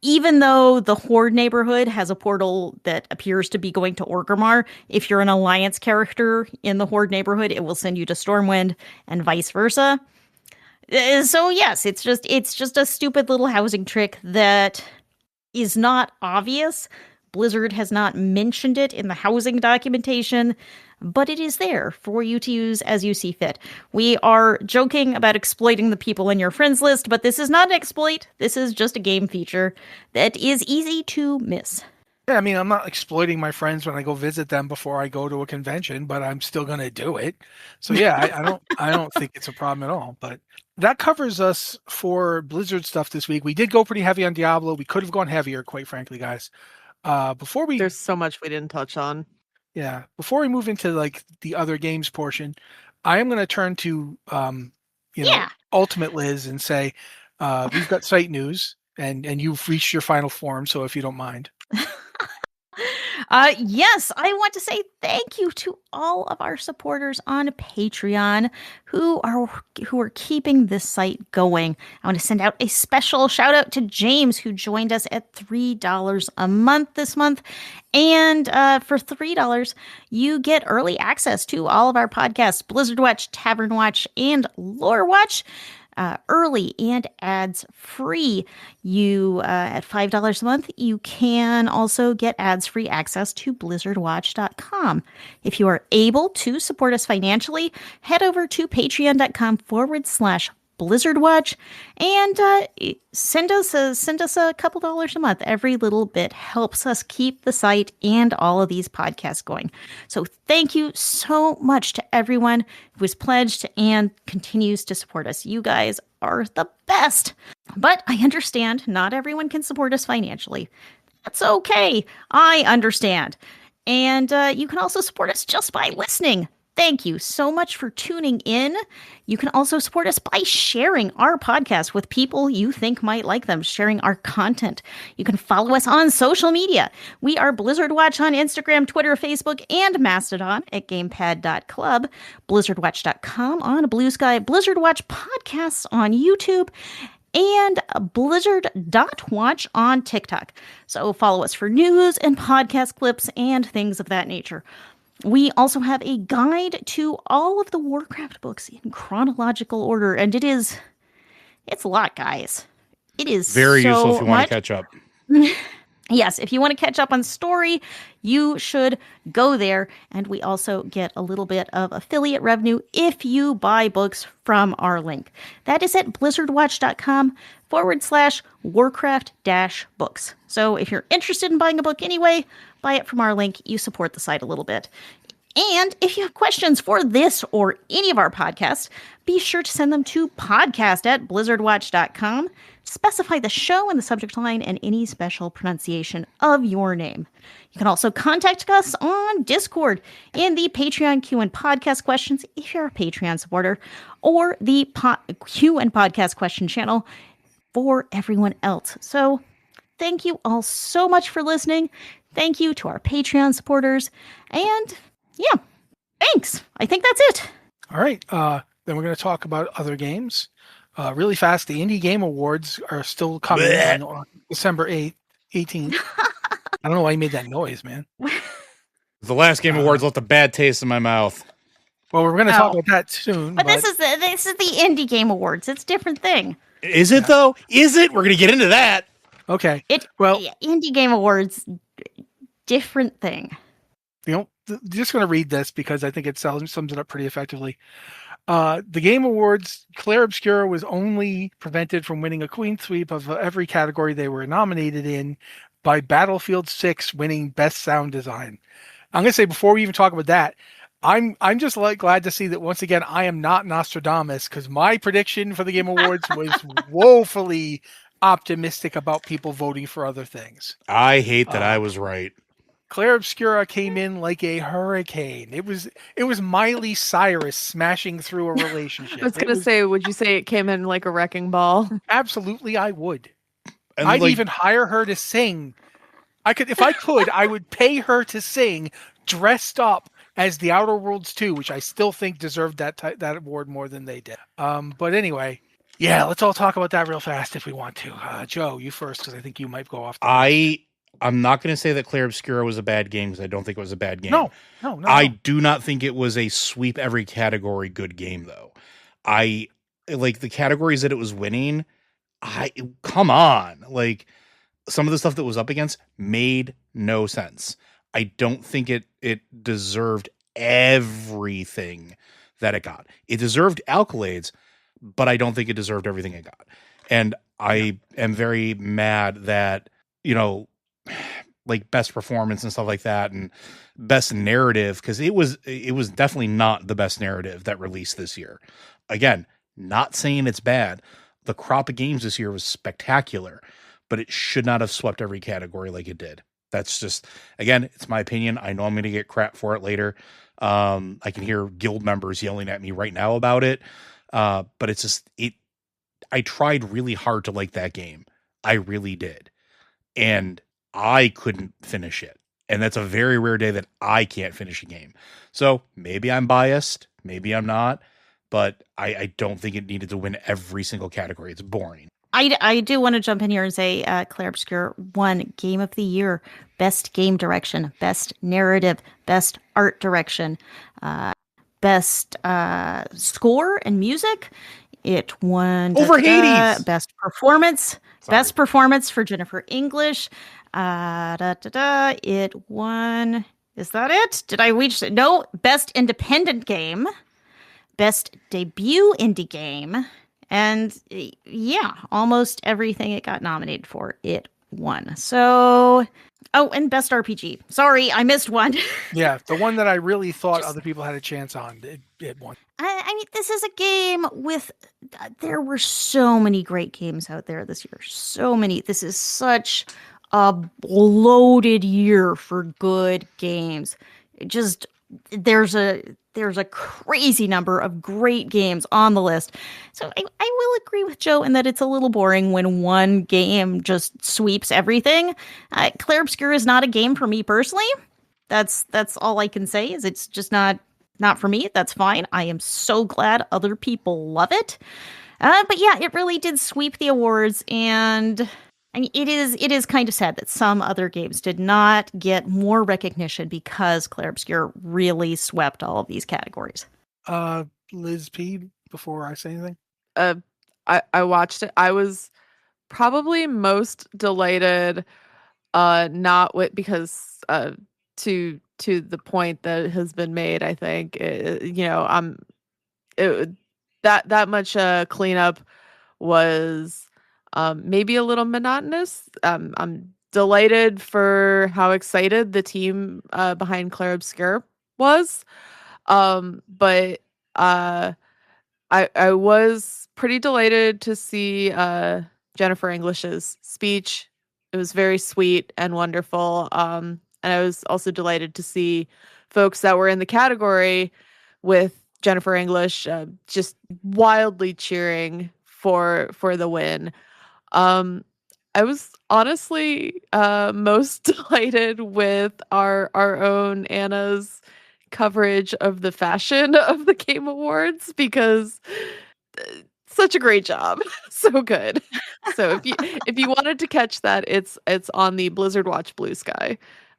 Even though the Horde neighborhood has a portal that appears to be going to Orgrimmar, if you're an Alliance character in the Horde neighborhood, it will send you to Stormwind and vice versa. So yes, it's just a stupid little housing trick that is not obvious. Blizzard has not mentioned it in the housing documentation, but it is there for you to use as you see fit. We are joking about exploiting the people in your friends list, but this is not an exploit. This is just a game feature that is easy to miss. Yeah, I mean, I'm not exploiting my friends when I go visit them before I go to a convention, but I'm still going to do it. So yeah, I don't think it's a problem at all. But that covers us for Blizzard stuff this week. We did go pretty heavy on Diablo. We could have gone heavier, quite frankly, guys. There's so much we didn't touch on. Yeah. Before we move into like the other games portion, I am going to turn to, Ultimate Liz and say, we've got site news and you've reached your final form. So if you don't mind. Yes, I want to say thank you to all of our supporters on Patreon who are keeping this site going. I want to send out a special shout out to James, who joined us at $3 a month this month. And for $3, you get early access to all of our podcasts, Blizzard Watch, Tavern Watch, and Lore Watch. Early and ads free. You at $5 a month, you can also get ads free access to blizzardwatch.com. If you are able to support us financially, head over to patreon.com/BlizzardWatch and send us a couple dollars a month. Every little bit helps us keep the site and all of these podcasts going. So thank you so much to everyone who has pledged and continues to support us. You guys are the best. But I understand not everyone can support us financially. That's okay. I understand. And you can also support us just by listening. Thank you so much for tuning in. You can also support us by sharing our podcast with people you think might like them, sharing our content. You can follow us on social media. We are Blizzard Watch on Instagram, Twitter, Facebook, and Mastodon at gamepad.club, blizzardwatch.com on Bluesky, Blizzard Watch podcasts on YouTube, and blizzard.watch on TikTok. So follow us for news and podcast clips and things of that nature. We also have a guide to all of the Warcraft books in chronological order, and it's a lot, guys. It is Very so useful if you want much. to catch up. Yes, if you want to catch up on story, you should go there. And we also get a little bit of affiliate revenue if you buy books from our link. That is at blizzardwatch.com/Warcraft-books. So if you're interested in buying a book anyway, buy it from our link. You support the site a little bit. And if you have questions for this or any of our podcasts, be sure to send them to podcast@blizzardwatch.com. Specify the show in the subject line and any special pronunciation of your name. You can also contact us on Discord in the Patreon Q and podcast questions if you're a Patreon supporter, or the Q and podcast question channel for everyone else. So thank you all so much for listening. Thank you to our Patreon supporters. And yeah, thanks. I think that's it. All right. Then we're going to talk about other games. Really fast, the Indie Game Awards are still coming on December 18th. I don't know why you made that noise, man. The last Game Awards left a bad taste in my mouth. Well, we're going to talk about that soon. But this is the Indie Game Awards. It's a different thing. Is it, though? Is it? We're going to get into that. Okay. Well, Indie Game Awards, different thing. Just going to read this because I think it sums it up pretty effectively. The Game Awards, Claire Obscura was only prevented from winning a clean sweep of every category they were nominated in by Battlefield 6 winning Best Sound Design. I'm going to say, before we even talk about that, I'm just glad to see that once again I am not Nostradamus, because my prediction for the Game Awards was woefully optimistic about people voting for other things. I hate that I was right. Claire Obscura came in like a hurricane. It was Miley Cyrus smashing through a relationship. I was going to say, would you say it came in like a wrecking ball? Absolutely, I would. And I'd even hire her to sing. If I could, I would pay her to sing dressed up as The Outer Worlds 2, which I still think deserved that award more than they did. But anyway, yeah, let's all talk about that real fast if we want to. Joe, you first, because I think you might go off. I'm not going to say that Claire Obscura was a bad game, because I don't think it was a bad game. No. I do not think it was a sweep every category good game, though. I like the categories that it was winning. Come on. Like, some of the stuff that was up against made no sense. I don't think it deserved everything that it got. It deserved accolades, but I don't think it deserved everything it got. And I am very mad that, like best performance and stuff like that, and best narrative, because it was definitely not the best narrative that released this year. Again, not saying it's bad. The crop of games this year was spectacular, but it should not have swept every category like it did. That's just, again, it's my opinion. I know I'm going to get crap for it later. I can hear guild members yelling at me right now about it. But it's just, I tried really hard to like that game. I really did. And I couldn't finish it. And that's a very rare day that I can't finish a game. So maybe I'm biased, maybe I'm not, but I don't think it needed to win every single category. It's boring. I do want to jump in here and say Claire Obscura won Game of the Year, Best Game Direction, Best Narrative, Best Art Direction, Best Score and Music. It won over Hades. Best Performance. Sorry. Best Performance for Jennifer English. It won. Is that it? Did I reach it? No. Best Independent Game. Best Debut Indie Game. And yeah, almost everything it got nominated for, it won. So, and Best RPG. Sorry, I missed one. Yeah, the one that I really thought other people had a chance on, it won. I mean, this is a game with, there were so many great games out there this year. So many. This is such a bloated year for good games. Just there's a crazy number of great games on the list. So I will agree with Joe in that it's a little boring when one game just sweeps everything. Clair Obscur is not a game for me personally. That's all I can say. Is it's just not for me. That's fine. I am so glad other people love it. But yeah, it really did sweep the awards, and I mean, it is kind of sad that some other games did not get more recognition because Clair Obscur really swept all of these categories. Liz P, before I say anything. I watched it. I was probably most delighted, not with because to the point that has been made. I think that much cleanup was maybe a little monotonous. I'm delighted for how excited the team behind Clair Obscur was. But I was pretty delighted to see Jennifer English's speech. It was very sweet and wonderful. And I was also delighted to see folks that were in the category with Jennifer English just wildly cheering for the win. I was honestly most delighted with our own Anna's coverage of the fashion of the Game Awards, because such a great job. So good. So if you wanted to catch that, it's on the Blizzard Watch Bluesky.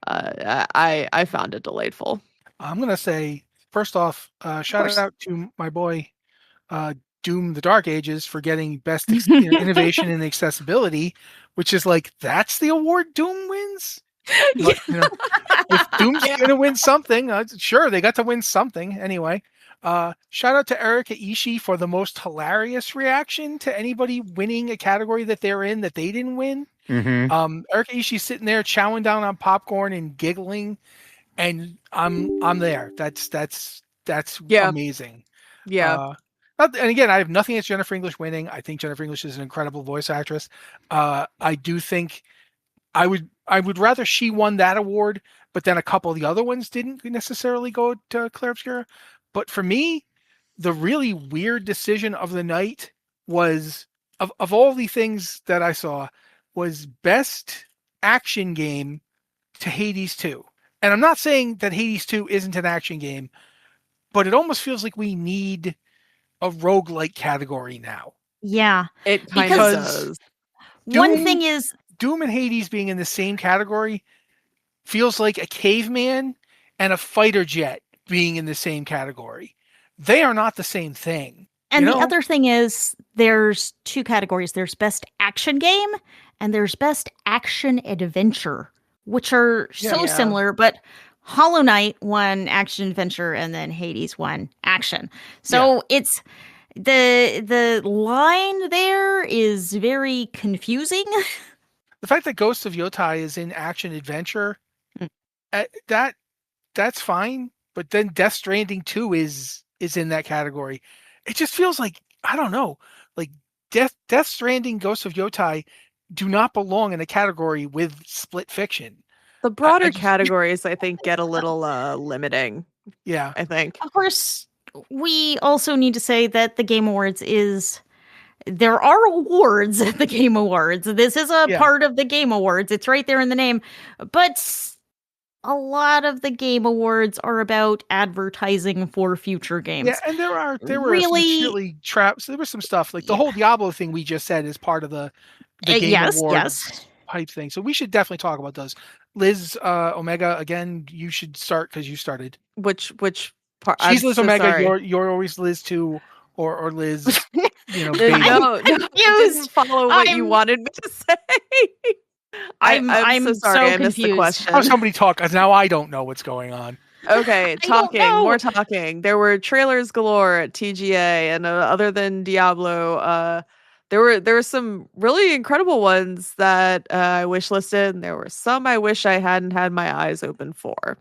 I found it delightful. I'm gonna say first off, shout out to my boy Doom the Dark Ages for getting best innovation and accessibility, which is like, that's the award Doom wins. But, if Doom's gonna win something, sure, they got to win something anyway. Shout out to Erika Ishii for the most hilarious reaction to anybody winning a category that they're in that they didn't win. Mm-hmm. Erika Ishii sitting there chowing down on popcorn and giggling, and I'm there. That's amazing. Yeah. And again, I have nothing against Jennifer English winning. I think Jennifer English is an incredible voice actress. I do think I would rather she won that award, but then a couple of the other ones didn't necessarily go to Clair Obscur. But for me, the really weird decision of the night was, of all the things that I saw, was best action game to Hades 2. And I'm not saying that Hades 2 isn't an action game, but it almost feels like we need a roguelike category now. Yeah. It kind of does. One thing is, Doom and Hades being in the same category feels like a caveman and a fighter jet being in the same category. They are not the same thing. And the other thing is, there's two categories. There's best action game and there's best action adventure, which are similar, but Hollow Knight won action adventure and then Hades won action. So it's the line there is very confusing. The fact that Ghost of Yotai is in action adventure, that's fine. But then Death Stranding 2 is in that category. It just feels like, I don't know, like Death Stranding, Ghost of Yotai do not belong in a category with split fiction. The broader categories, I think, get a little limiting. Yeah. I think. Of course, we also need to say that the Game Awards there are awards at the Game Awards. This is a part of the Game Awards. It's right there in the name. But a lot of the Game Awards are about advertising for future games. Yeah, and there were some really traps. There was some stuff like the whole Diablo thing we just said is part of the Game Awards hype thing. So we should definitely talk about those. Liz Omega, again, you should start because you started. Which part? She's Liz Omega. Sorry. You're always Liz 2 or Liz. No, I didn't follow what you wanted me to say. I'm so sorry. I missed the question. Oh, somebody talk. Now I don't know what's going on. Okay, more talking. There were trailers galore at TGA, and other than Diablo, there were some really incredible ones that I wish listed, and there were some I wish I hadn't had my eyes open for.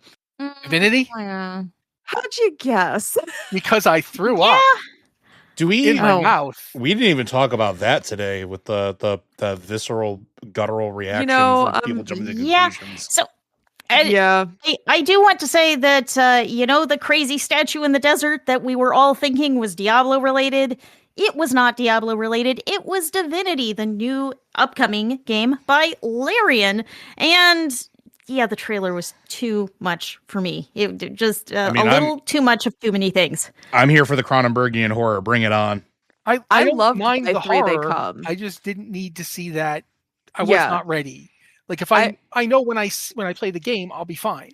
Divinity? How'd you guess? Because I threw up. Do we? in my Oh. mouth. We didn't even talk about that today with the visceral, guttural reaction know, from people jumping to yeah. conclusions. So Yeah. I do want to say that, the crazy statue in the desert that we were all thinking was Diablo related. It was not Diablo related. It was Divinity, the new upcoming game by Larian. And yeah, the trailer was too much for me. It just a little too much of too many things. I'm here for the Cronenbergian horror. Bring it on. I don't loved mind by the 3 They horror. Come. I just didn't need to see that. I was Yeah. not ready. Like if I know when I play the game, I'll be fine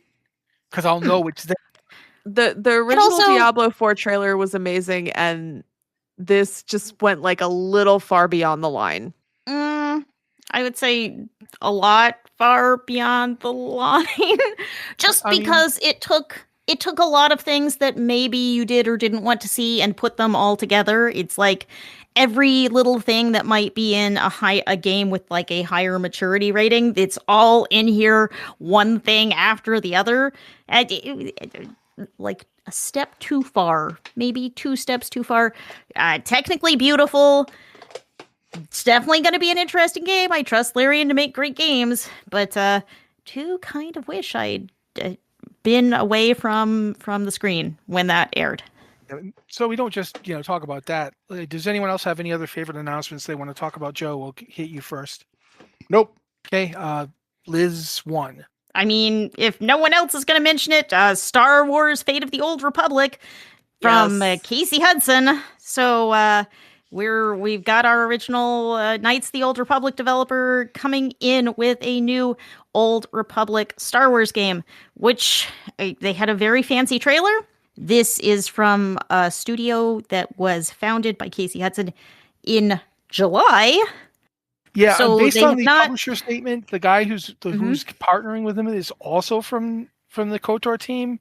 because I'll know it's there. The original also- Diablo 4 trailer was amazing, and this just went like a little far beyond the line. I would say a lot far beyond the line. Just I mean- because it took a lot of things that maybe you did or didn't want to see and put them all together. It's like every little thing that might be in a game with like a higher maturity rating, it's all in here, one thing after the other. Like a step too far, maybe 2 steps too far. Technically beautiful. It's definitely going to be an interesting game. I trust Larian to make great games, but do kind of wish I'd been away from the screen when that aired. So we don't just talk about that. Does anyone else have any other favorite announcements they want to talk about? Joe, we'll hit you first. Nope. Okay, Liz 1. I mean, if no one else is going to mention it, Star Wars: Fate of the Old Republic from Yes. Casey Hudson. So we've got our original Knights of the Old Republic developer coming in with a new Old Republic Star Wars game, which they had a very fancy trailer. This is from a studio that was founded by Casey Hudson in July. Yeah, So based they on have the not- publisher statement, the guy who's partnering with him is also from the KOTOR team.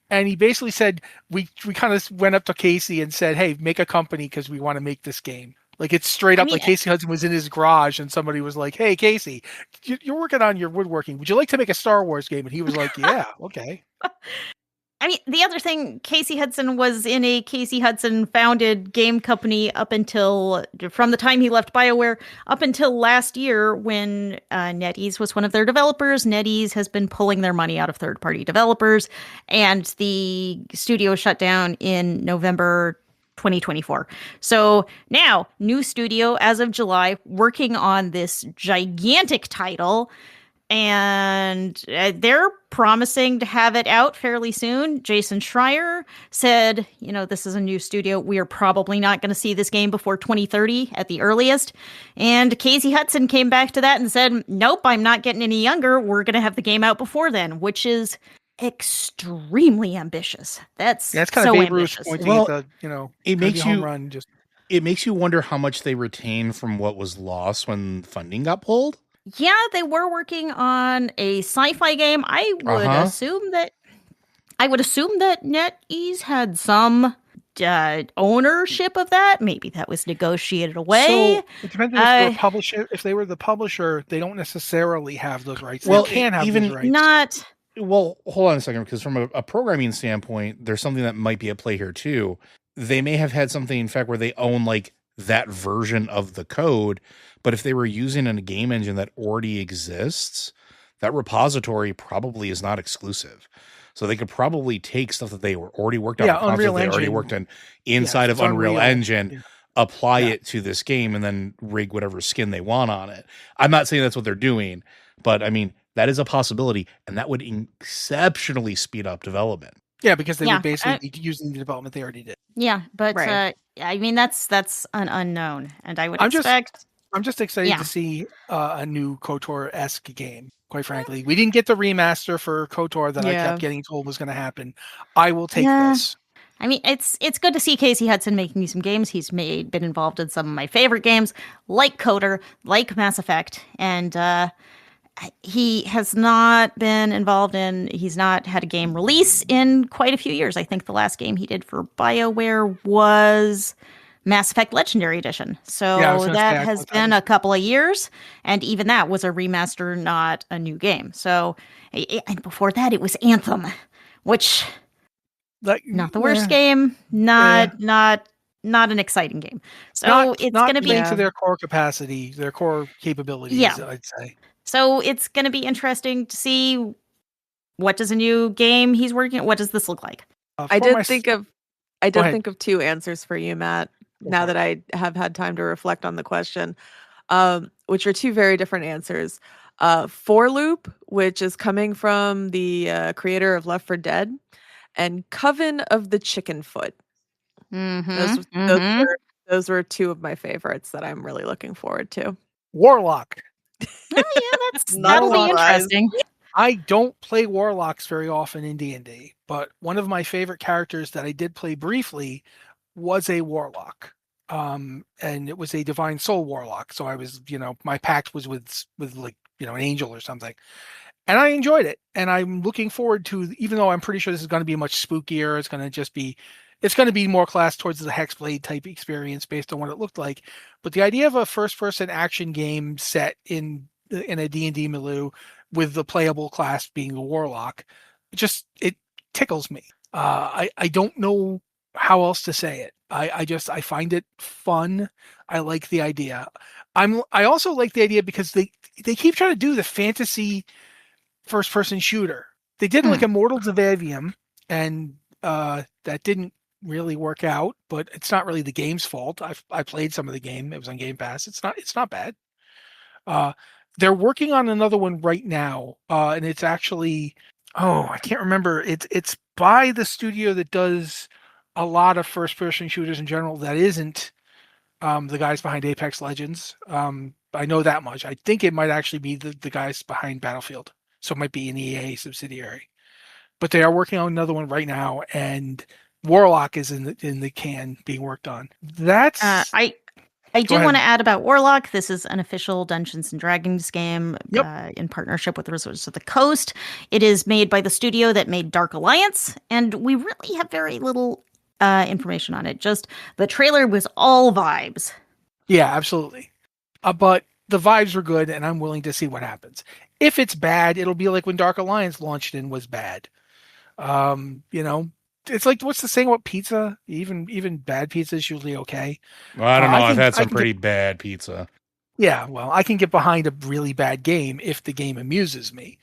And he basically said, we kind of went up to Casey and said, hey, make a company because we want to make this game. Like, it's straight up like Casey Hudson was in his garage and somebody was like, hey, Casey, you're working on your woodworking. Would you like to make a Star Wars game? And he was like, yeah, okay. I mean, the other thing, Casey Hudson was in a Casey Hudson founded game company from the time he left BioWare up until last year when NetEase was one of their developers. NetEase has been pulling their money out of third-party developers, and the studio shut down in November 2024. So now, new studio as of July, working on this gigantic title. And they're promising to have it out fairly soon. Jason Schreier said, this is a new studio. We are probably not going to see this game before 2030 at the earliest. And Casey Hudson came back to that and said, nope, I'm not getting any younger. We're going to have the game out before then, which is extremely ambitious. That's kind of so Babe Ruth ambitious. pointing Well, at the, it makes home you- run. Just It makes you wonder how much they retain from what was lost when funding got pulled. Yeah, they were working on a sci-fi game. I would assume that NetEase had some ownership of that. Maybe that was negotiated away. So it depends if they were publisher. If they were the publisher, they don't necessarily have those rights. Well, They can have even those rights. Not Well, hold on a second, because from a programming standpoint, there's something that might be at play here too. They may have had something, in fact, where they own like that version of the code, but if they were using a game engine that already exists, that repository probably is not exclusive. So they could probably take stuff that they were already worked on, projects Unreal they already Engine. worked on inside of it's Unreal Engine, Yeah. apply Yeah. it to this game, and then rig whatever skin they want on it. I'm not saying that's what they're doing, but I mean, that is a possibility, and that would exceptionally speed up development. Yeah, because they Yeah, would basically be using the development they already did. yeah, but Right. I mean that's an unknown, and I would I'm just- expect. I'm just excited Yeah. to see a new KOTOR-esque game. Quite frankly, we didn't get the remaster for KOTOR that I Yeah. kept getting told was going to happen. I will take Yeah. this. I mean, it's good to see Casey Hudson making me some games. He's been involved in some of my favorite games, like Coder, like Mass Effect, and he has not been involved in. He's not had a game release in quite a few years. I think the last game he did for BioWare was Mass Effect Legendary Edition. So Yeah, I was gonna that say, I has thought that been was- a couple of years, and even that was a remaster, not a new game. So, and before that, it was Anthem, which Like, not the worst game, not not an exciting game. So not it's not going to be playing to Yeah. their core capacity, their core capabilities. Yeah. I'd say. so it's going to be interesting to see what does a new game he's working at. What does this look like? I For my did think of Go ahead. two answers for you, Matt, Go now for that I have had time to reflect on the question, which are two very different answers. For Loop, which is coming from the creator of Left 4 Dead, and Coven of the Chicken Foot. Those those were two of my favorites that I'm really looking forward to. Warlock. Oh yeah, Not that'll be surprised. interesting. I don't play warlocks very often in D&D, but one of my favorite characters that I did play briefly was a warlock. And it was a divine soul warlock. So I was, my pact was with like, an angel or something. And I enjoyed it. And I'm looking forward to, even though I'm pretty sure this is going to be much spookier, it's going to be more class towards the Hexblade type experience based on what it looked like. But the idea of a first-person action game set in a D&D milieu with the playable class being the warlock, it tickles me. I don't know how else to say it. I find it fun. I like the idea. I also like the idea because they keep trying to do the fantasy first-person shooter. They did like Immortals of Avium, and that didn't really work out, but it's not really the game's fault. I played some of the game. It was on Game Pass. It's not bad. They're working on another one right now, and it's actually I can't remember. It's by the studio that does a lot of first person shooters in general. That isn't the guys behind Apex Legends. I know that much. I think it might actually be the guys behind Battlefield, so it might be an EA subsidiary. But they are working on another one right now, and Warlock is in the can being worked on. That's I do ahead. want to add about Warlock. This is an official Dungeons and Dragons game in partnership with the Wizards of the Coast. It is made by the studio that made Dark Alliance, and we really have very little information on it. Just the trailer was all vibes. Yeah, absolutely. But the vibes were good, and I'm willing to see what happens. If it's bad, it'll be like when Dark Alliance launched and was bad. It's like, what's the saying about pizza? Even bad pizza is usually okay. Well, I don't know. I've had I some pretty bad pizza. Yeah, well, I can get behind a really bad game if the game amuses me.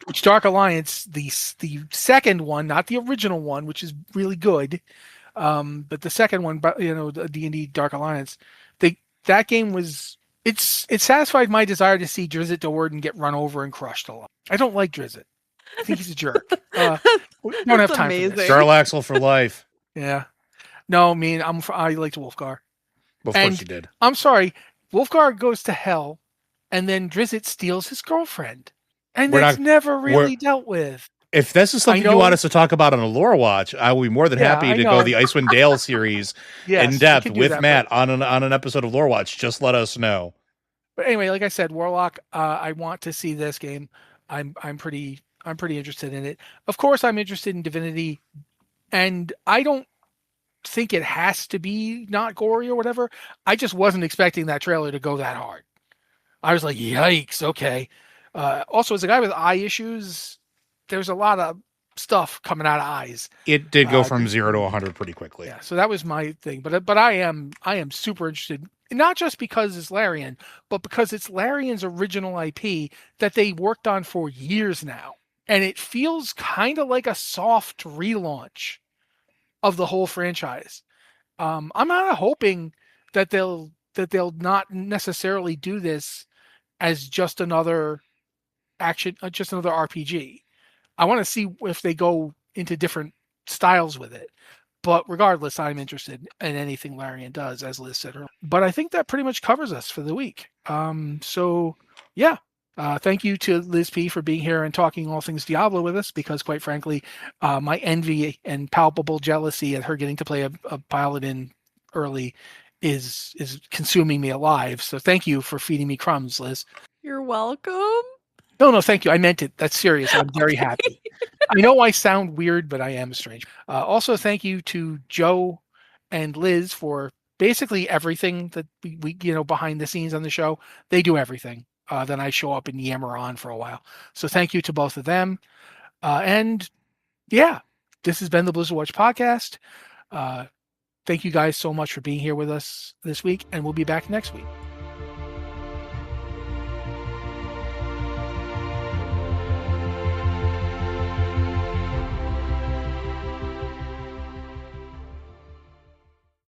Which Dark Alliance, the second one, not the original one, which is really good, but the second one, the D&D Dark Alliance, that game was it satisfied my desire to see Drizzt Do'Urden get run over and crushed a lot. I don't like Drizzt. I think he's a jerk. We don't have time for this. Jarlaxle for life. Yeah. No, I liked Wolfgar. Well, of course you did. I'm sorry, Wolfgar goes to hell, and then Drizzt steals his girlfriend, and that's never really dealt with. If this is something you want us to talk about on a lore watch, I will be more than happy to go the Icewind Dale series in depth with Matt on an episode of Lore Watch. Just let us know. But anyway, like I said, Warlock, I want to see this game. I'm pretty interested in it. Of course, I'm interested in Divinity, and I don't think it has to be not gory or whatever. I just wasn't expecting that trailer to go that hard. I was like, yikes, okay. Also, as a guy with eye issues, there's a lot of stuff coming out of eyes. It did go from 0 to 100 pretty quickly. Yeah, so that was my thing. But I am super interested, not just because it's Larian, but because it's Larian's original IP that they worked on for years now. And it feels kind of like a soft relaunch of the whole franchise. I'm not hoping that they'll not necessarily do this as just another just another RPG. I want to see if they go into different styles with it. But regardless, I'm interested in anything Larian does, as Liz said earlier. But I think that pretty much covers us for the week. So yeah. Thank you to Liz P for being here and talking all things Diablo with us, because quite frankly, my envy and palpable jealousy at her getting to play a Paladin early is consuming me alive. So thank you for feeding me crumbs, Liz. You're welcome. No, thank you. I meant it. That's serious. I'm very happy. I know I sound weird, but I am strange. Also, thank you to Joe and Liz for basically everything that we behind the scenes on the show. They do everything. Then I show up and yammer on for a while. So thank you to both of them. And yeah, this has been the Blizzard Watch podcast. Thank you guys so much for being here with us this week, and we'll be back next week.